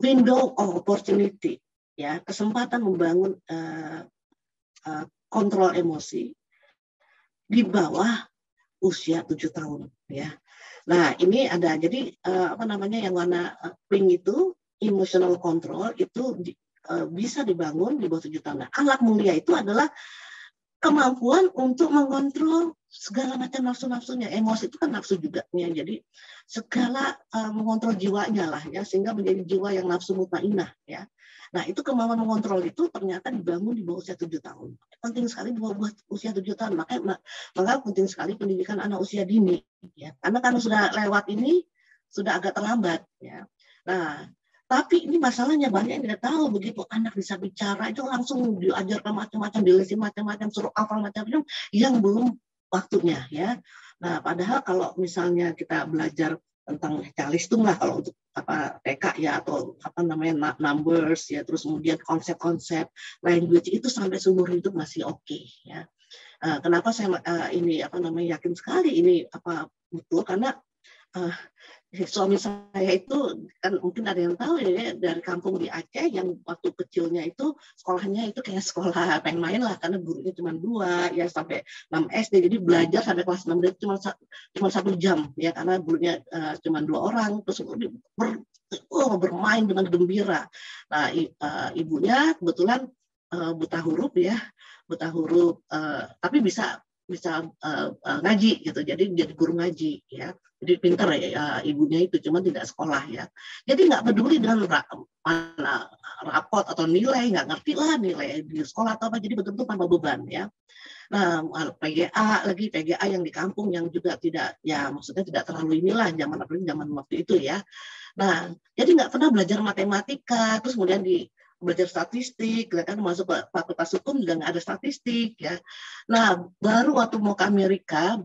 window of opportunity, ya, kesempatan membangun kontrol emosi di bawah usia 7 tahun ya. Nah, ini ada jadi yang warna pink itu emotional control itu bisa dibangun di bawah 7 tahun. Nah, akhlak mulia itu adalah kemampuan untuk mengontrol segala macam nafsu-nafsunya. Emosi itu kan nafsu juga ya. Jadi segala mengontrol jiwanya lah ya, sehingga menjadi jiwa yang nafsu mutmainah ya. Nah, itu kemampuan mengontrol itu ternyata dibangun di bawah usia 7 tahun. Penting sekali di bawah usia 7 tahun. Maka penting sekali pendidikan anak usia dini. Ya. Karena kalau sudah lewat ini, sudah agak terlambat. Ya. Nah, tapi ini masalahnya banyak yang tidak tahu. Begitu anak bisa bicara, itu langsung diajarkan macam-macam, dilesin macam-macam, suruh hafal macam-macam, yang belum waktunya. Ya. Nah, padahal kalau misalnya kita belajar tentang calistung lah kalau untuk TK ya, atau numbers ya, terus kemudian konsep-konsep language itu sampai seumur hidup masih oke ya. Kenapa saya ini yakin sekali ini betul, karena suami saya itu kan mungkin ada yang tahu ya, dari kampung di Aceh yang waktu kecilnya itu sekolahnya itu kayak sekolah main-main lah, karena gurunya cuma 2 ya sampai 6 SD, jadi belajar sampai kelas 6 itu cuma 1 jam ya, karena gurunya cuma 2 orang, terus bermain dengan gembira. Nah ibunya kebetulan buta huruf ya, tapi bisa ngaji gitu, jadi guru ngaji ya. Jadi pintar ya ibunya itu, cuma tidak sekolah ya. Jadi nggak peduli dengan rapot atau nilai, nggak ngerti lah nilai di sekolah atau apa. Jadi betul-betul tanpa beban ya. Nah PGA yang di kampung yang juga tidak, ya maksudnya tidak terlalu inilah zaman waktu itu ya. Nah jadi nggak pernah belajar matematika, terus kemudian belajar statistik, kan masuk ke fakultas hukum juga nggak ada statistik ya. Nah baru waktu mau ke Amerika,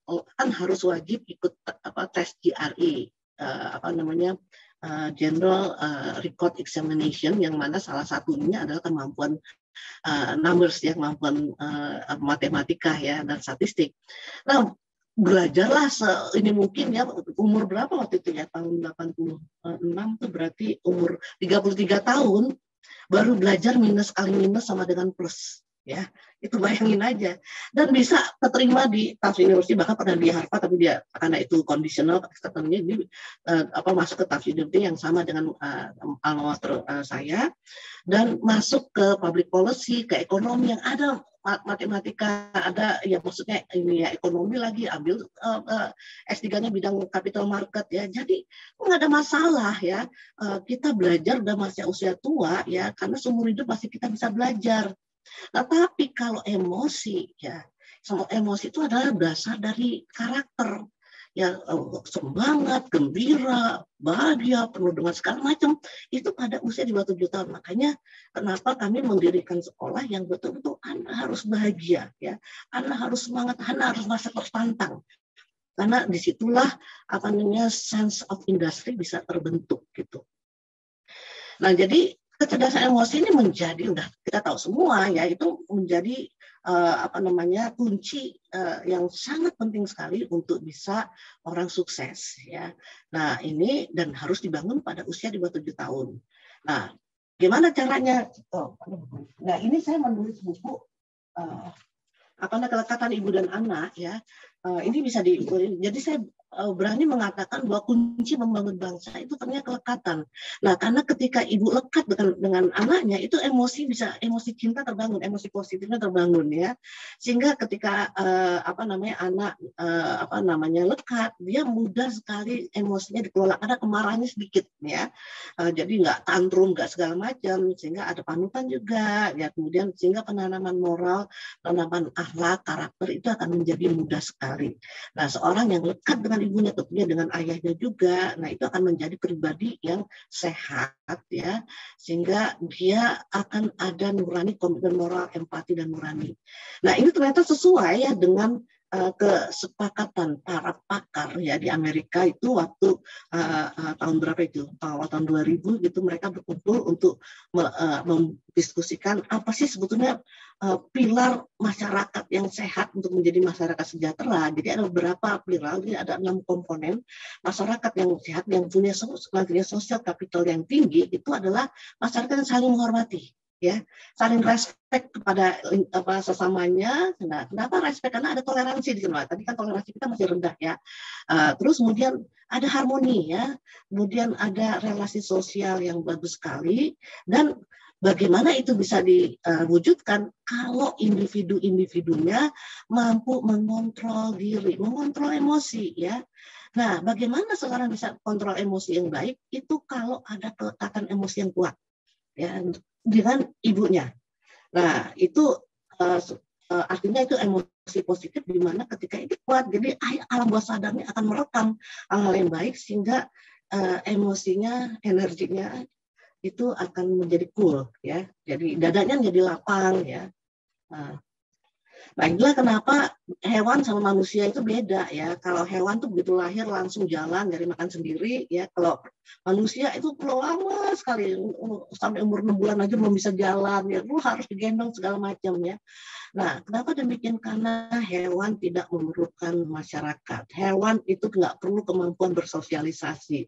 kan harus wajib ikut tes GRE, General Record Examination, yang mana salah satunya adalah kemampuan numbers ya, kemampuan matematika ya dan statistik. Nah belajarlah ini mungkin ya, umur berapa waktu itu ya, tahun 86 itu berarti umur 33 tahun baru belajar minus kali minus sama dengan plus ya, itu bayangin aja, dan bisa keterima di Tufts University, bahkan pernah di Harvard, tapi dia karena itu conditional katanya masuk ke Tufts University yang sama dengan alma mater saya, dan masuk ke public policy, ke ekonomi yang ada matematika, ada ya maksudnya ini ya ekonomi lagi, ambil S3-nya bidang capital market ya, jadi nggak ada masalah ya, kita belajar udah masih usia tua ya, karena seumur hidup masih kita bisa belajar. Nah, tapi kalau emosi ya, emosi itu adalah dasar dari karakter ya, semangat, gembira, bahagia, penuh dengan segala macam, itu pada usia di bawah 7 tahun. Makanya kenapa kami mendirikan sekolah yang betul-betul Anda harus bahagia ya, Anda harus semangat, Anda harus merasa tertantang, karena disitulah sense of industry bisa terbentuk gitu. Nah jadi kecerdasan emosi ini menjadi, udah kita tahu semua ya, itu menjadi kunci yang sangat penting sekali untuk bisa orang sukses ya. Nah ini, dan harus dibangun pada usia di bawah 7 tahun. Nah gimana caranya? Nah ini saya menulis buku kelekatan ibu dan anak ya. Ini bisa jadi saya berani mengatakan bahwa kunci membangun bangsa itu ternyata kelekatan. Nah, karena ketika ibu lekat dengan anaknya, itu emosi cinta terbangun, emosi positifnya terbangun ya. Sehingga ketika anak lekat, dia mudah sekali emosinya dikelola, karena kemarahannya sedikit ya. Jadi nggak tantrum, nggak segala macam, sehingga ada panutan juga ya. Kemudian sehingga penanaman moral, penanaman akhlak, karakter itu akan menjadi mudah sekali. Nah, seorang yang lekat dengan ibunya, tentunya dengan ayahnya juga, nah itu akan menjadi pribadi yang sehat ya, sehingga dia akan ada nurani, komitmen moral, empati dan nurani. Nah ini ternyata sesuai ya dengan kesepakatan para pakar ya di Amerika itu waktu tahun berapa itu, tahun 2000 gitu, mereka berkumpul untuk mendiskusikan apa sih sebetulnya pilar masyarakat yang sehat untuk menjadi masyarakat sejahtera. Jadi ada beberapa pilar, jadi ada 6 komponen. Masyarakat yang sehat, yang punya sosial kapital yang tinggi, itu adalah masyarakat yang saling menghormati, ya, saling respect kepada sesamanya. Nah, kenapa respect? Karena ada toleransi di sana. Tadi kan toleransi kita masih rendah ya. Terus kemudian ada harmoni ya, kemudian ada relasi sosial yang bagus sekali, dan bagaimana itu bisa diwujudkan kalau individu-individunya mampu mengontrol diri, mengontrol emosi ya. Nah, bagaimana seorang bisa kontrol emosi yang baik? Itu kalau ada kelekatan emosi yang kuat ya dengan ibunya. Nah, itu artinya itu emosi positif, di mana ketika itu kuat, jadi alam bawah sadarnya akan merekam hal-hal yang baik, sehingga emosinya, energinya itu akan menjadi cool ya, jadi dadanya jadi lapang ya. Nah, inilah kenapa hewan sama manusia itu beda ya. Kalau hewan tuh begitu lahir langsung jalan, dari makan sendiri ya. Kalau manusia itu perlu lama sekali, sampai umur 6 bulan aja belum bisa jalan ya. Lu harus digendong segala macam ya. Nah, kenapa demikian? Karena hewan tidak memerlukan masyarakat. Hewan itu nggak perlu kemampuan bersosialisasi.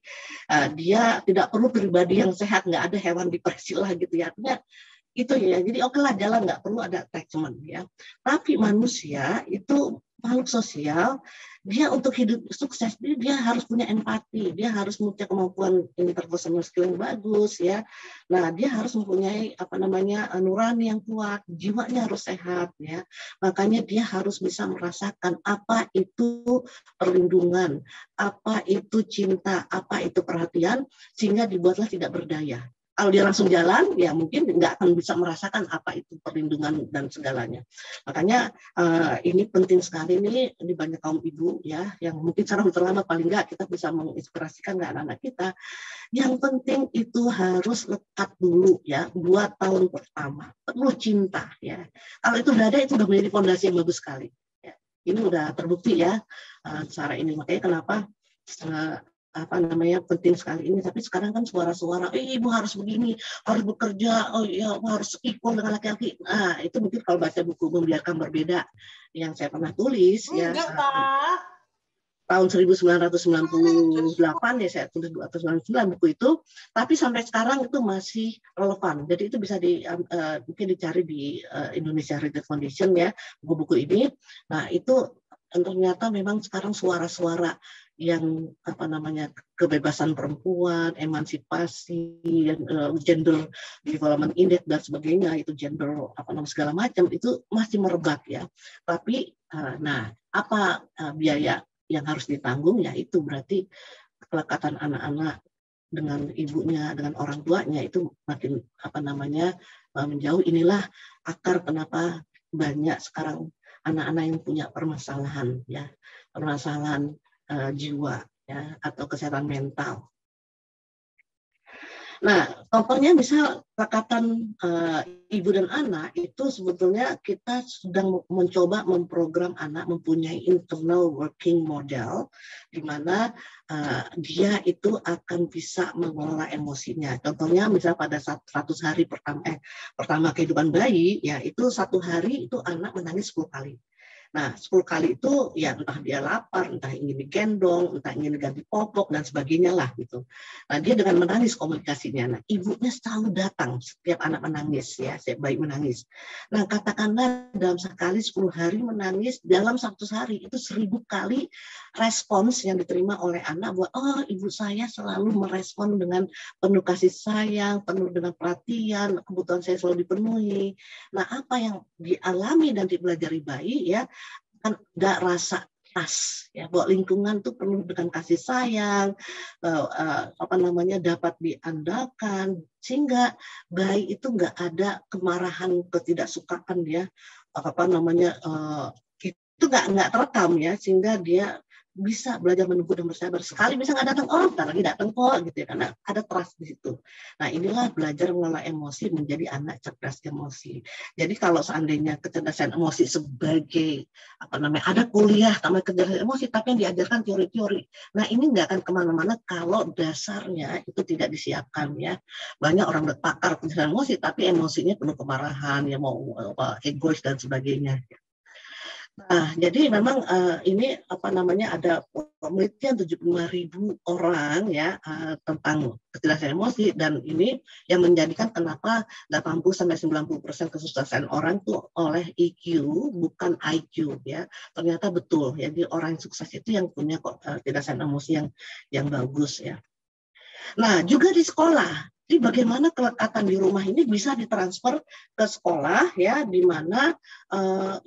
Dia tidak perlu pribadi yang sehat. Nggak ada hewan depresi lah gitu ya. Artinya itu ya, jadi oke lah jalan, nggak perlu ada attachment ya. Tapi manusia itu makhluk sosial, dia untuk hidup sukses dia harus punya empati, dia harus punya kemampuan interpersonal skill yang bagus ya. Nah, dia harus mempunyai nurani yang kuat, jiwanya harus sehat ya. Makanya dia harus bisa merasakan apa itu perlindungan, apa itu cinta, apa itu perhatian, sehingga dibuatlah tidak berdaya. Kalau dia langsung jalan, ya mungkin nggak akan bisa merasakan apa itu perlindungan dan segalanya. Makanya ini penting sekali ini di banyak kaum ibu ya, yang mungkin secara terlambat paling nggak kita bisa menginspirasikan ke anak-anak kita. Yang penting itu harus lekat dulu ya, 2 tahun pertama perlu cinta ya. Kalau itu udah ada, itu udah menjadi fondasi yang bagus sekali. Ya. Ini udah terbukti ya cara ini. Makanya kenapa penting sekali ini. Tapi sekarang kan suara-suara ibu harus begini, harus bekerja, oh ya harus equal dengan laki-laki. Nah, itu mungkin kalau baca buku Membiarkan Berbeda yang saya pernah tulis ya tahun 1998 ya, saya tulis 299 buku itu, tapi sampai sekarang itu masih relevan. Jadi itu bisa mungkin dicari di Indonesia Reader Foundation ya, buku-buku ini. Nah, itu ternyata memang sekarang suara-suara yang kebebasan perempuan, emansipasi, gender development index dan sebagainya, itu gender segala macam itu masih merebak ya. Tapi apa biaya yang harus ditanggung, ya itu berarti kelekatan anak-anak dengan ibunya, dengan orang tuanya itu makin menjauh. Inilah akar kenapa banyak sekarang anak-anak yang punya permasalahan ya, permasalahan jiwa ya, atau kesehatan mental. Nah, contohnya misal kelekatan ibu dan anak itu sebetulnya kita sedang mencoba memprogram anak mempunyai internal working model di mana dia itu akan bisa mengelola emosinya. Contohnya misal pada 100 hari pertama kehidupan bayi, ya itu 1 hari itu anak menangis 10 kali. Nah, 10 kali itu ya entah dia lapar, entah ingin digendong, entah ingin diganti popok dan sebagainya lah gitu. Nah, dia dengan menangis komunikasinya. Nah, ibunya selalu datang setiap anak menangis ya, setiap bayi menangis. Nah, katakanlah dalam sekali 10 hari menangis, dalam 100 hari itu 1000 kali respons yang diterima oleh anak bahwa oh ibu saya selalu merespon dengan penuh kasih sayang, penuh dengan perhatian, kebutuhan saya selalu dipenuhi. Nah, apa yang dialami dan dipelajari bayi ya, kan nggak rasa pas ya, bahwa lingkungan tuh penuh dengan kasih sayang, dapat diandalkan, sehingga bayi itu nggak ada kemarahan, ketidaksukaan ya, itu nggak terekam ya, sehingga dia bisa belajar menunggu dan bersabar. Sekali bisa nggak datang, oh ntar lagi datang kok gitu ya, karena ada trust di situ. Nah, inilah belajar mengelola emosi menjadi anak cerdas emosi. Jadi kalau seandainya kecerdasan emosi sebagai ada kuliah sama kecerdasan emosi, tapi yang diajarkan teori-teori. Nah, ini nggak akan kemana-mana kalau dasarnya itu tidak disiapkan ya. Banyak orang pakar kecerdasan emosi, tapi emosinya penuh kemarahan, ya mau egois dan sebagainya. Nah, jadi memang ini ada penelitian 75.000 orang ya tentang kecerdasan emosi, dan ini yang menjadikan kenapa 80-90% kesuksesan orang tuh oleh EQ bukan IQ ya. Ternyata betul ya, jadi orang yang sukses itu yang punya kecerdasan emosi yang bagus ya. Nah, juga di sekolah. Jadi bagaimana kelekatan di rumah ini bisa ditransfer ke sekolah ya, di mana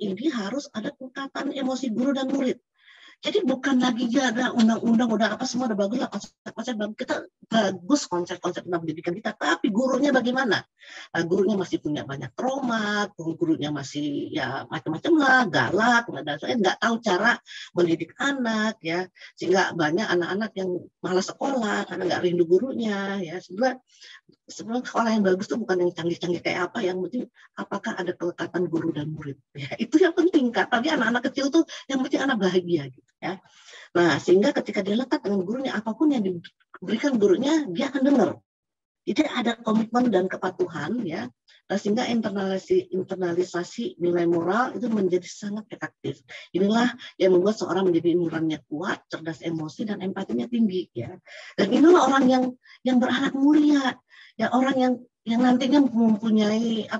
ini harus ada kelekatan emosi guru dan murid. Jadi bukan lagi ya ada undang-undang, udah apa semua udah bagus lah, konsep kita bagus konsep-konsep tentang pendidikan kita, tapi gurunya bagaimana? Gurunya masih punya banyak trauma, gurunya masih ya macam-macam lah, galak, nggak tahu cara mendidik anak ya, sehingga banyak anak-anak yang malas sekolah karena nggak rindu gurunya ya. Sebenarnya sekolah yang bagus itu bukan yang canggih-canggih kayak apa, yang penting apakah ada kelekatan guru dan murid. Ya, itu yang penting, tapi anak-anak kecil tuh yang penting anak bahagia gitu ya. Nah, sehingga ketika dia lekat dengan gurunya, apapun yang diberikan gurunya, dia akan dengar. Jadi ada komitmen dan kepatuhan ya, sehingga internalisasi nilai moral itu menjadi sangat efektif. Inilah yang membuat seorang menjadi nuraninya kuat, cerdas emosi, dan empatinya tinggi ya. Dan inilah orang yang berakhlak mulia, ya orang yang nantinya mempunyai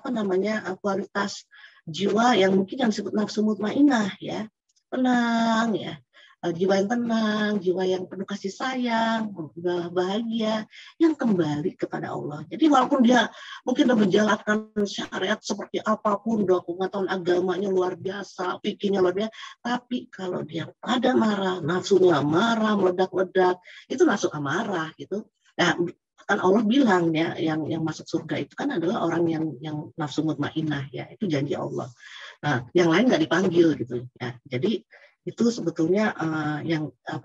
kualitas jiwa yang mungkin yang disebut nafsu mutmainah ya, tenang ya. Jiwa yang tenang, jiwa yang penuh kasih sayang, bahagia, yang kembali kepada Allah. Jadi walaupun dia mungkin udah menjalankan syariat seperti apapun, udah pengetahuan agamanya luar biasa, fikihnya luar biasa, tapi kalau dia pada marah, nafsunya marah, meledak-ledak, itu masuk amarah gitu. Nah, kan Allah bilang ya, yang masuk surga itu kan adalah orang yang nafsu mutmainah ya, itu janji Allah. Nah, yang lain nggak dipanggil gitu ya. Jadi itu sebetulnya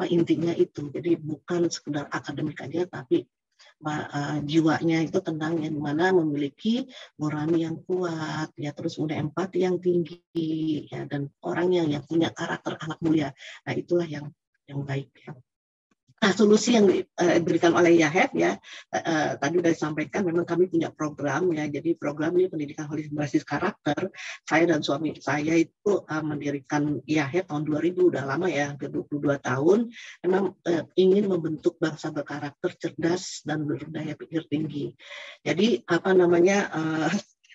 intinya itu. Jadi bukan sekedar akademik aja, tapi jiwanya itu tenang, yang mana memiliki nurani yang kuat ya, terus punya empati yang tinggi ya, dan orang yang punya karakter anak mulia. Nah, itulah yang baik ya. Nah, solusi yang diberikan oleh IAHF ya, tadi sudah disampaikan, memang kami punya program ya. Jadi program ini pendidikan holistik berbasis karakter. Saya dan suami saya itu mendirikan IAHF tahun 2000, udah lama ya, 22 tahun. Memang ingin membentuk bangsa berkarakter cerdas dan berdaya pikir tinggi. Jadi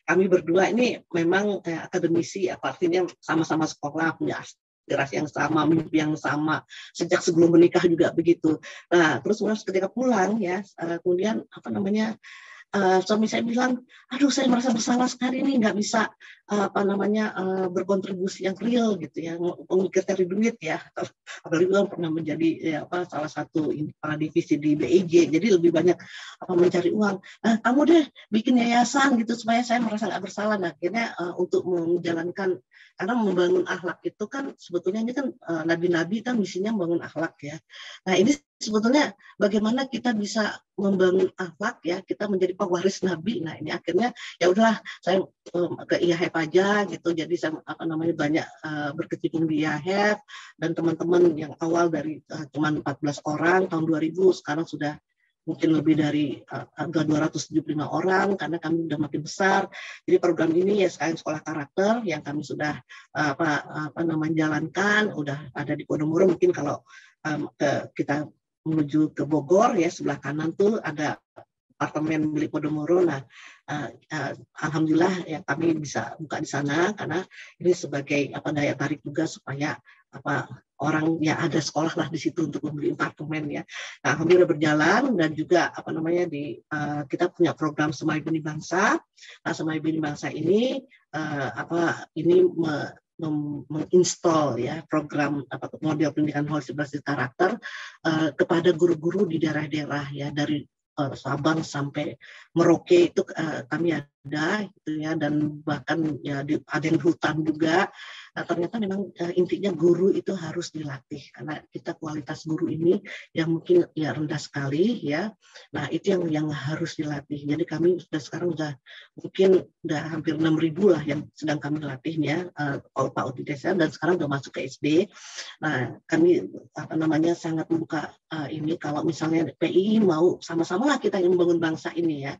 kami berdua ini memang akademisi, artinya sama-sama sekolah, punya aspirasi yang sama, mimpi yang sama, sejak sebelum menikah juga begitu. Nah, terus ketika pulang ya, kemudian suami saya bilang, aduh saya merasa bersalah sekali nih, nggak bisa berkontribusi yang real gitu ya, memikir cari duit ya. Apalagi kan pernah menjadi salah satu divisi di BIG, jadi lebih banyak mencari uang. Nah, kamu deh bikin yayasan gitu supaya saya merasa nggak bersalah. Nah, akhirnya untuk menjalankan, karena membangun akhlak itu kan sebetulnya ini kan nabi-nabi kan misinya membangun akhlak ya. Nah, ini sebetulnya bagaimana kita bisa membangun akhlak ya, kita menjadi pewaris nabi. Nah, ini akhirnya ya udahlah saya ke IAHF aja gitu. Jadi saya banyak berkecimpung di IAHF, dan teman-teman yang awal dari cuma 14 orang tahun 2000 sekarang sudah mungkin lebih dari 275 orang karena kami sudah makin besar. Jadi program ini ya sekarang sekolah karakter yang kami sudah jalankan, udah ada di Podomoro. Mungkin kalau kita menuju ke Bogor ya, sebelah kanan tuh ada apartemen milik Podomoro. Nah, alhamdulillah ya kami bisa buka di sana karena ini sebagai daya tarik juga supaya orang ya ada sekolah lah di situ untuk membeli apartemen ya. Nah, alhamdulillah berjalan, dan juga kita punya program Semai Benih Bangsa. Nah, Semai Benih Bangsa ini menginstall ya program model pendidikan holistik berbasis karakter kepada guru-guru di daerah-daerah ya, dari Sabang sampai Merauke itu kami ada gitu ya, dan bahkan ya ada yang di hutan juga. Nah, ternyata memang intinya guru itu harus dilatih karena kita kualitas guru ini yang mungkin ya rendah sekali ya. Nah, itu yang harus dilatih. Jadi kami sekarang mungkin hampir 6.000 lah yang sedang kami latih ya, kalau PAUD di desa, dan sekarang udah masuk ke SD. Nah, kami sangat membuka ini kalau misalnya PII mau sama-sama lah kita yang membangun bangsa ini ya.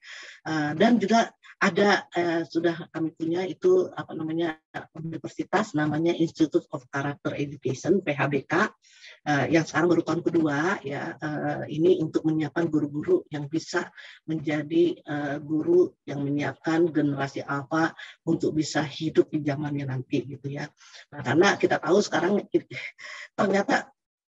Dan juga ada sudah kami punya itu universitas namanya Institute of Character Education (PHBK) yang sekarang baru tahun kedua ya. Ini untuk menyiapkan guru-guru yang bisa menjadi guru yang menyiapkan generasi alfa untuk bisa hidup di zamannya nanti gitu ya. Nah, karena kita tahu sekarang ternyata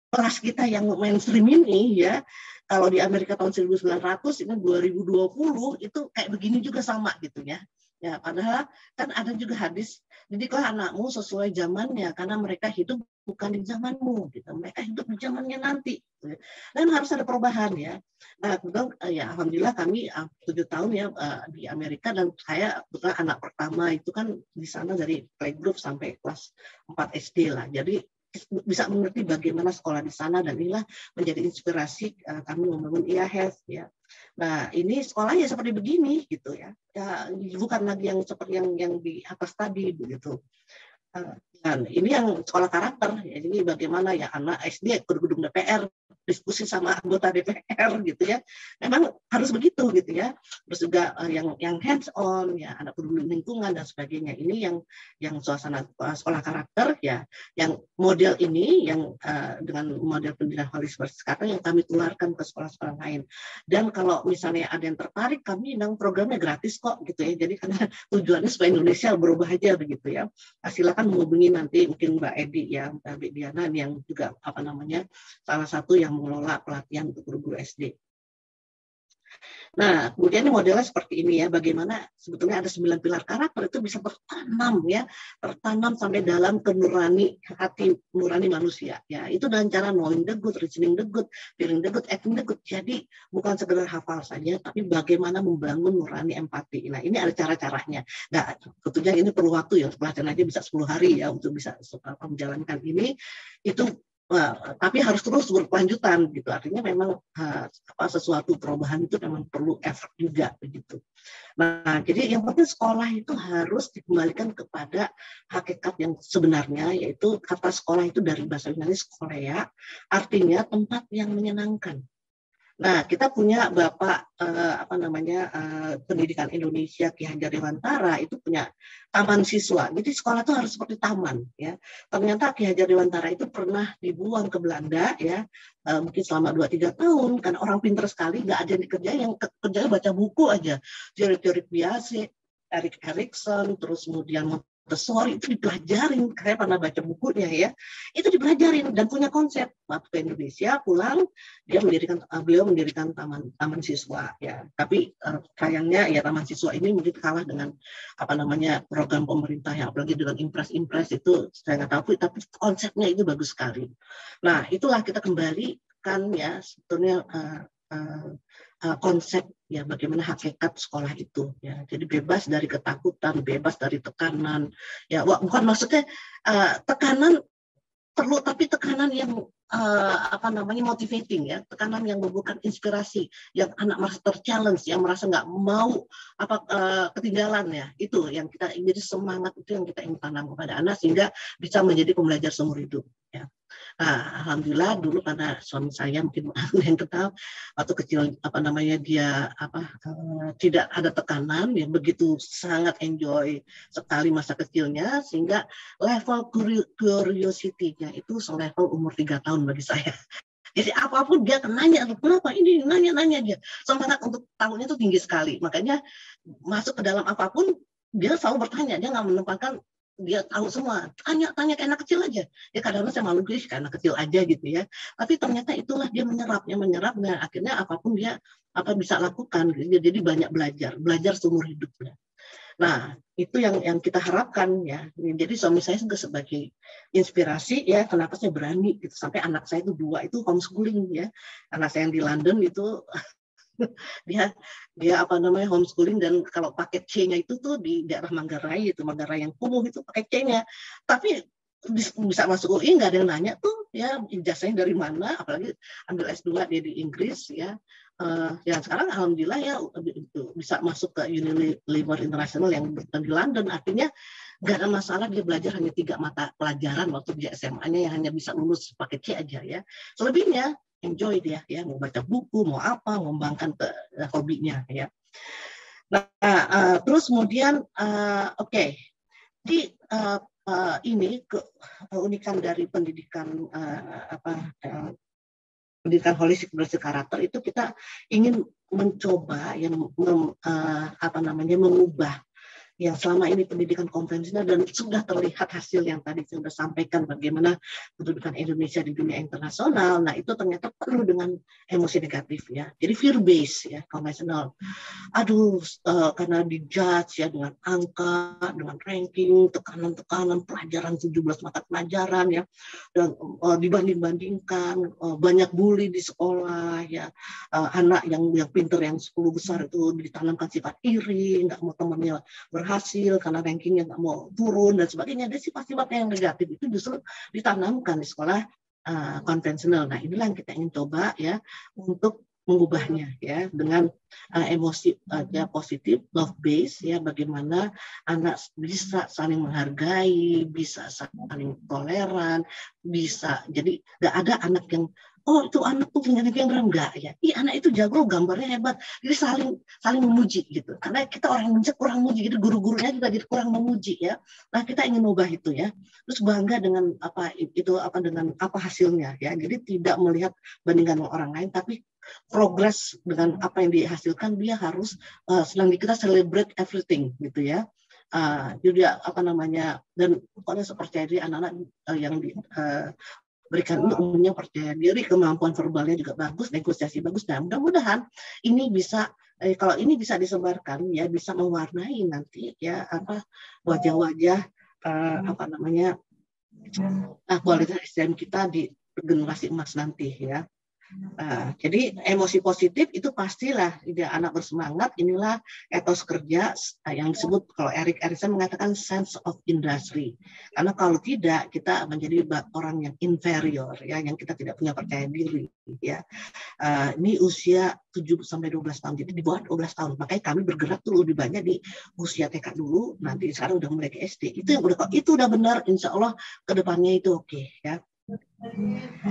kelas kita yang mainstream ini ya, kalau di Amerika tahun 1900 ini 2020 itu kayak begini juga sama gitu ya. Ya, padahal kan ada juga hadis, didiklah anakmu sesuai zamannya, karena mereka hidup bukan di zamanmu, gitu. Mereka hidup di zamannya nanti. Gitu. Dan harus ada perubahan ya. Nah, kemudian ya alhamdulillah kami 7 tahun ya di Amerika, dan saya kebetulan anak pertama itu kan di sana dari playgroup sampai kelas 4 SD lah. Jadi bisa mengerti bagaimana sekolah di sana, dan inilah menjadi inspirasi kami membangun IAHES ya. Nah, ini sekolahnya seperti begini gitu ya. Ya, bukan lagi yang seperti yang di atas tadi begitu. Dan ini yang sekolah karakter ya. Jadi bagaimana ya anak SD ke gedung DPR diskusi sama anggota DPR gitu ya. Memang harus begitu gitu ya. Terus juga yang hands on ya, anak peduli lingkungan dan sebagainya. Ini yang suasana sekolah karakter ya. Yang model ini yang dengan model pendidikan holistik sekarang yang kami tularkan ke sekolah-sekolah lain. Dan kalau misalnya ada yang tertarik, kami memang programnya gratis kok gitu ya. Jadi karena tujuannya supaya Indonesia berubah aja begitu ya. Silakan menghubungi nanti mungkin Mbak Edi ya, Mbak Diana yang juga salah satu yang mengelola pelatihan untuk guru-guru SD. Nah, kemudian ini modelnya seperti ini ya, bagaimana sebetulnya ada 9 pilar karakter itu bisa tertanam ya, tertanam sampai dalam ke hati nurani manusia ya. Itu dengan cara knowing the good, reasoning the good, feeling the good, acting the good. Jadi bukan sekedar hafal saja, tapi bagaimana membangun nurani empati. Nah, ini ada cara-caranya. Nah, tentunya ini perlu waktu ya, pelatihan aja bisa 10 hari ya untuk bisa menjalankan ini. Itu tapi harus terus berkelanjutan gitu, artinya memang sesuatu perubahan itu memang perlu effort juga begitu. Nah, jadi yang penting sekolah itu harus dikembalikan kepada hakikat yang sebenarnya, yaitu kata sekolah itu dari bahasa Yunani skolea, artinya tempat yang menyenangkan. Nah, kita punya Bapak Pendidikan Indonesia Ki Hajar Dewantara itu punya taman siswa. Jadi sekolah itu harus seperti taman ya. Ternyata Ki Hajar Dewantara itu pernah dibuang ke Belanda ya, mungkin selama 2-3 tahun karena orang pintar sekali, nggak ada yang dikerjain, yang kerjanya baca buku aja. Teori-teori biasa, Erik Erikson, terus kemudian Montessori itu dipelajarin, saya pernah baca bukunya ya, itu dipelajarin dan punya konsep. Waktu ke Indonesia pulang, beliau mendirikan taman siswa ya. Tapi sayangnya ya taman siswa ini mungkin kalah dengan program pemerintah ya, apalagi dengan impres itu saya nggak tahu, tapi konsepnya itu bagus sekali. Nah, itulah kita kembalikan ya sebetulnya konsep ya bagaimana hakikat sekolah itu ya. Jadi bebas dari ketakutan, bebas dari tekanan ya, bukan maksudnya tekanan perlu, tapi tekanan yang motivating ya, tekanan yang membuka inspirasi, yang anak merasa terchallenge, yang merasa nggak mau ketinggalan ya, itu yang kita, jadi semangat itu yang kita ingin tanam kepada anak sehingga bisa menjadi pembelajar seumur hidup ya. Nah, alhamdulillah dulu karena suami saya mungkin yang ketahui waktu kecil dia tidak ada tekanan ya, begitu sangat enjoy sekali masa kecilnya, sehingga level curiosity-nya itu selevel umur 3 tahun bagi saya. Jadi apapun dia akan nanya, kenapa ini, nanya dia. Semangat untuk tahunya itu tinggi sekali. Makanya masuk ke dalam apapun dia selalu bertanya, dia nggak menempatkan dia tahu semua, tanya kayak anak kecil aja. Ya kadang-kadang saya malu kayak anak kecil aja gitu ya. Tapi ternyata itulah dia menyerapnya, dan akhirnya apapun dia bisa lakukan. Gitu. Jadi banyak belajar seumur hidupnya. Nah, itu yang kita harapkan ya. Jadi suami saya juga sebagai inspirasi ya, kenapa saya berani gitu. Sampai anak saya itu 2 itu homeschooling ya. Anak saya yang di London itu dia homeschooling, dan kalau paket C-nya itu tuh di daerah Manggarai yang kumuh itu paket C-nya. Tapi bisa masuk UI, nggak ada yang nanya tuh ya ijazahnya dari mana, apalagi ambil S2 dia di Inggris ya. Ya sekarang alhamdulillah ya bisa masuk ke Unilever International yang di London, artinya nggak ada masalah dia belajar hanya 3 mata pelajaran waktu dia SMA-nya yang hanya bisa lulus paket C aja ya. Selebihnya enjoy dia ya, mau baca buku, mau apa, mau mengembangkan hobinya ya. Nah, terus kemudian di ini keunikan dari pendidikan pendidikan holistik berbasis karakter itu, kita ingin mencoba yang mengubah yang selama ini pendidikan konvensional dan sudah terlihat hasil yang tadi saya sudah sampaikan bagaimana pendidikan Indonesia di dunia internasional. Nah itu ternyata penuh dengan emosi negatif ya. Jadi fear based ya konvensional. Aduh, karena dijudge ya dengan angka, dengan ranking, tekanan-tekanan, pelajaran 17 mata pelajaran ya, dan dibanding-bandingkan, banyak bully di sekolah ya, anak yang pinter yang 10 besar itu ditanamkan sifat iri, nggak mau temannya berhasil karena rankingnya nggak mau turun dan sebagainya. Ada sifat-sifat yang negatif itu justru ditanamkan di sekolah konvensional. Nah inilah yang kita ingin coba ya untuk mengubahnya ya dengan emosi ya positif, love based ya, bagaimana anak bisa saling menghargai, bisa saling toleran, bisa jadi nggak ada anak yang oh itu anak tuh punya yang enggak ya, anak itu jago gambarnya hebat, jadi saling memuji gitu, karena kita orang Indonesia kurang memuji, gitu guru-gurunya juga jadi kurang memuji ya. Nah kita ingin ubah itu ya, terus bangga dengan dengan apa hasilnya ya, jadi tidak melihat bandingkan orang lain tapi progres dengan apa yang dihasilkan. Dia harus sedang kita celebrate everything gitu ya. Jadi dan pokoknya percaya diri anak-anak yang berikan untuk umumnya percaya diri, kemampuan verbalnya juga bagus, negosiasi bagus. Nah mudah-mudahan ini bisa kalau ini bisa disebarkan ya, bisa mewarnai nanti ya wajah-wajah kualitas SDM kita di generasi emas nanti ya. Jadi emosi positif itu pastilah ide anak bersemangat, inilah etos kerja yang disebut, kalau Erik Erikson mengatakan sense of industry. Karena kalau tidak kita menjadi orang yang inferior ya, yang kita tidak punya percaya diri ya. Ini usia 7 sampai 12 tahun. Jadi di bawah 12 tahun. Makanya kami bergerak tuh lebih banyak di usia TK dulu, nanti sekarang udah mulai ke SD. Itu udah benar, insya Allah kedepannya itu oke ya.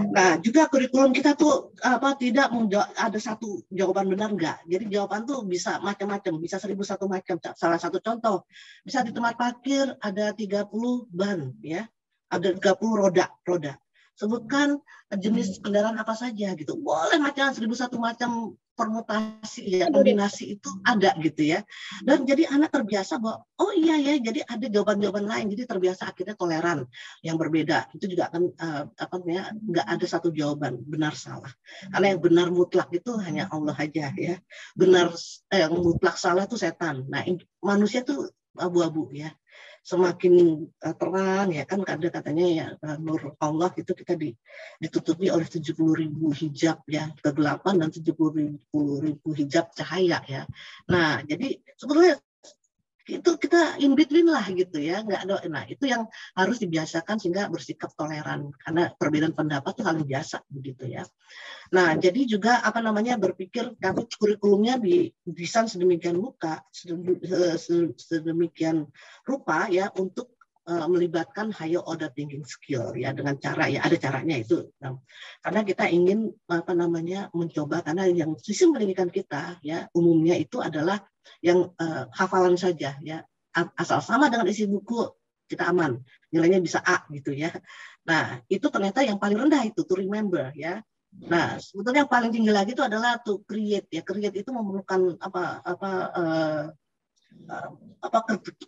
Nah, juga kurikulum kita tuh tidak ada satu jawaban benar enggak. Jadi jawaban tuh bisa macam-macam, bisa 1001 macam. Salah satu contoh, bisa di tempat parkir ada 30 ban ya. Ada 30 roda. Sebutkan jenis kendaraan apa saja gitu. Boleh macam 1001 macam permutasi ya, kombinasi itu ada gitu ya. Dan jadi anak terbiasa bahwa oh iya ya, jadi ada jawaban-jawaban lain. Jadi terbiasa akhirnya toleran yang berbeda. Itu juga akan nggak ada satu jawaban benar salah. Karena yang benar mutlak itu hanya Allah aja ya. Benar yang mutlak salah itu setan. Nah, manusia tuh abu-abu ya. Semakin terang ya kan, ada katanya ya nur Allah itu kita ditutupi oleh 70.000 hijab ya kegelapan dan 70.000 hijab cahaya ya. Nah jadi sebetulnya itu kita in between lah gitu ya, nggak ada. Nah itu yang harus dibiasakan sehingga bersikap toleran, karena perbedaan pendapat itu hal yang biasa begitu ya. Nah jadi juga berpikir kami kurikulumnya didesain sedemikian sedemikian rupa ya untuk melibatkan higher order thinking skill ya, dengan cara ya ada caranya itu. Nah, karena kita ingin mencoba, karena yang sistem pendidikan kita ya umumnya itu adalah yang hafalan saja ya, asal sama dengan isi buku kita aman, nilainya bisa A gitu ya. Nah itu ternyata yang paling rendah itu to remember ya. Nah sebetulnya yang paling tinggi lagi itu adalah to create ya. Create itu memerlukan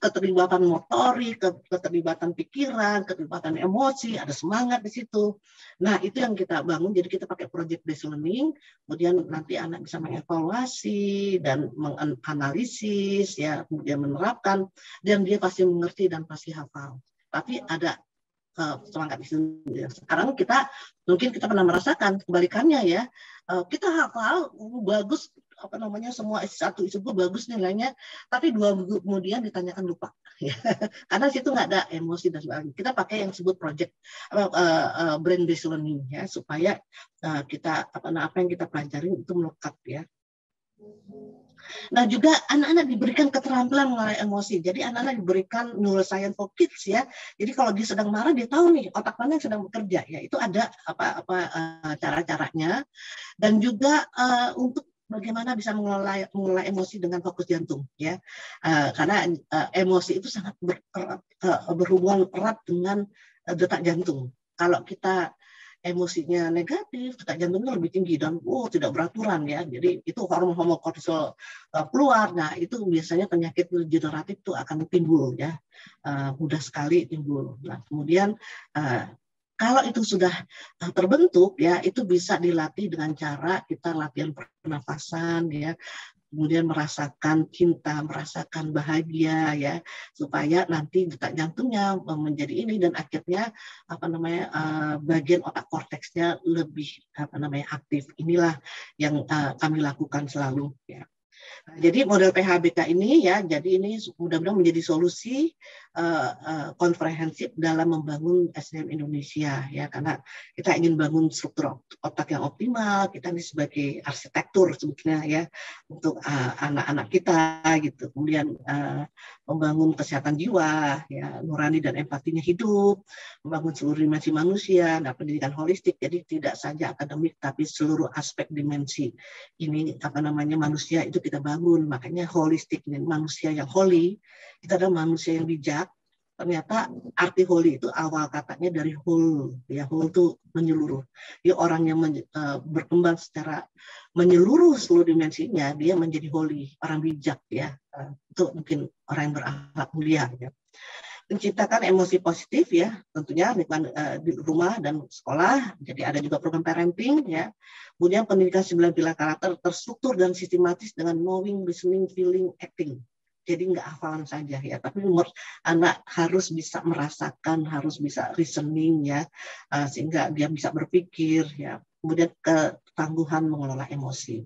keterlibatan motorik, keterlibatan pikiran, keterlibatan emosi, ada semangat di situ. Nah, itu yang kita bangun. Jadi kita pakai project based learning, kemudian nanti anak bisa mengevaluasi dan menganalisis ya, kemudian menerapkan, dan dia pasti mengerti dan pasti hafal. Tapi ada semangat di sini. Sekarang mungkin kita pernah merasakan kebalikannya ya. Kita hafal bagus semua satu isu bagus nilainya, tapi 2 minggu kemudian ditanyakan lupa ya. Karena situ nggak ada emosi dan sebagainya. Kita pakai yang disebut project brain based learning ya, supaya kita apa yang kita pelajari itu melekat ya. Nah juga anak-anak diberikan keterampilan mengenai emosi. Jadi anak-anak diberikan neuroscience for kids ya. Jadi kalau dia sedang marah, dia tahu nih otak mana yang sedang bekerja ya. Itu ada cara-caranya. Dan juga untuk bagaimana bisa mengelola emosi dengan fokus jantung ya. Karena emosi itu sangat berhubungan erat dengan detak jantung. Kalau kita emosinya negatif, detak jantungnya lebih tinggi dan tidak beraturan ya. Jadi itu hormon kortisol keluar. Nah, itu biasanya penyakit degeneratif itu akan timbul ya. Mudah sekali timbul. Nah, kemudian kalau itu sudah terbentuk ya, itu bisa dilatih dengan cara kita latihan pernafasan ya. Kemudian merasakan cinta, merasakan bahagia ya, supaya nanti detak jantungnya menjadi ini dan akhirnya bagian otak korteksnya lebih aktif. Inilah yang kami lakukan selalu ya. Jadi model PHBK ini ya, jadi ini mudah-mudahan menjadi solusi komprehensif dalam membangun SDM Indonesia ya, karena kita ingin bangun struktur otak yang optimal. Kita ini sebagai arsitektur sebetulnya ya untuk anak-anak kita gitu. Kemudian membangun kesehatan jiwa ya, nurani dan empatinya hidup, membangun seluruh dimensi manusia, pendidikan holistik. Jadi tidak saja akademik tapi seluruh aspek dimensi ini manusia itu kita bangun. Makanya holistik ini manusia yang holy, kita adalah manusia yang bijak. Ternyata arti holy itu awal katanya dari whole ya, whole itu menyeluruh. Dia orang yang berkembang secara menyeluruh seluruh dimensinya, dia menjadi holy, orang bijak ya. Itu mungkin orang yang berakhlak mulia ya. Menciptakan emosi positif ya, tentunya di rumah dan sekolah. Jadi ada juga program parenting ya. Kemudian pendidikan 9 pilar karakter terstruktur dan sistematis dengan knowing, listening, feeling, acting. Jadi nggak hafalan saja ya, tapi anak harus bisa merasakan, harus bisa reasoning ya, sehingga dia bisa berpikir ya. Kemudian ketangguhan mengelola emosi.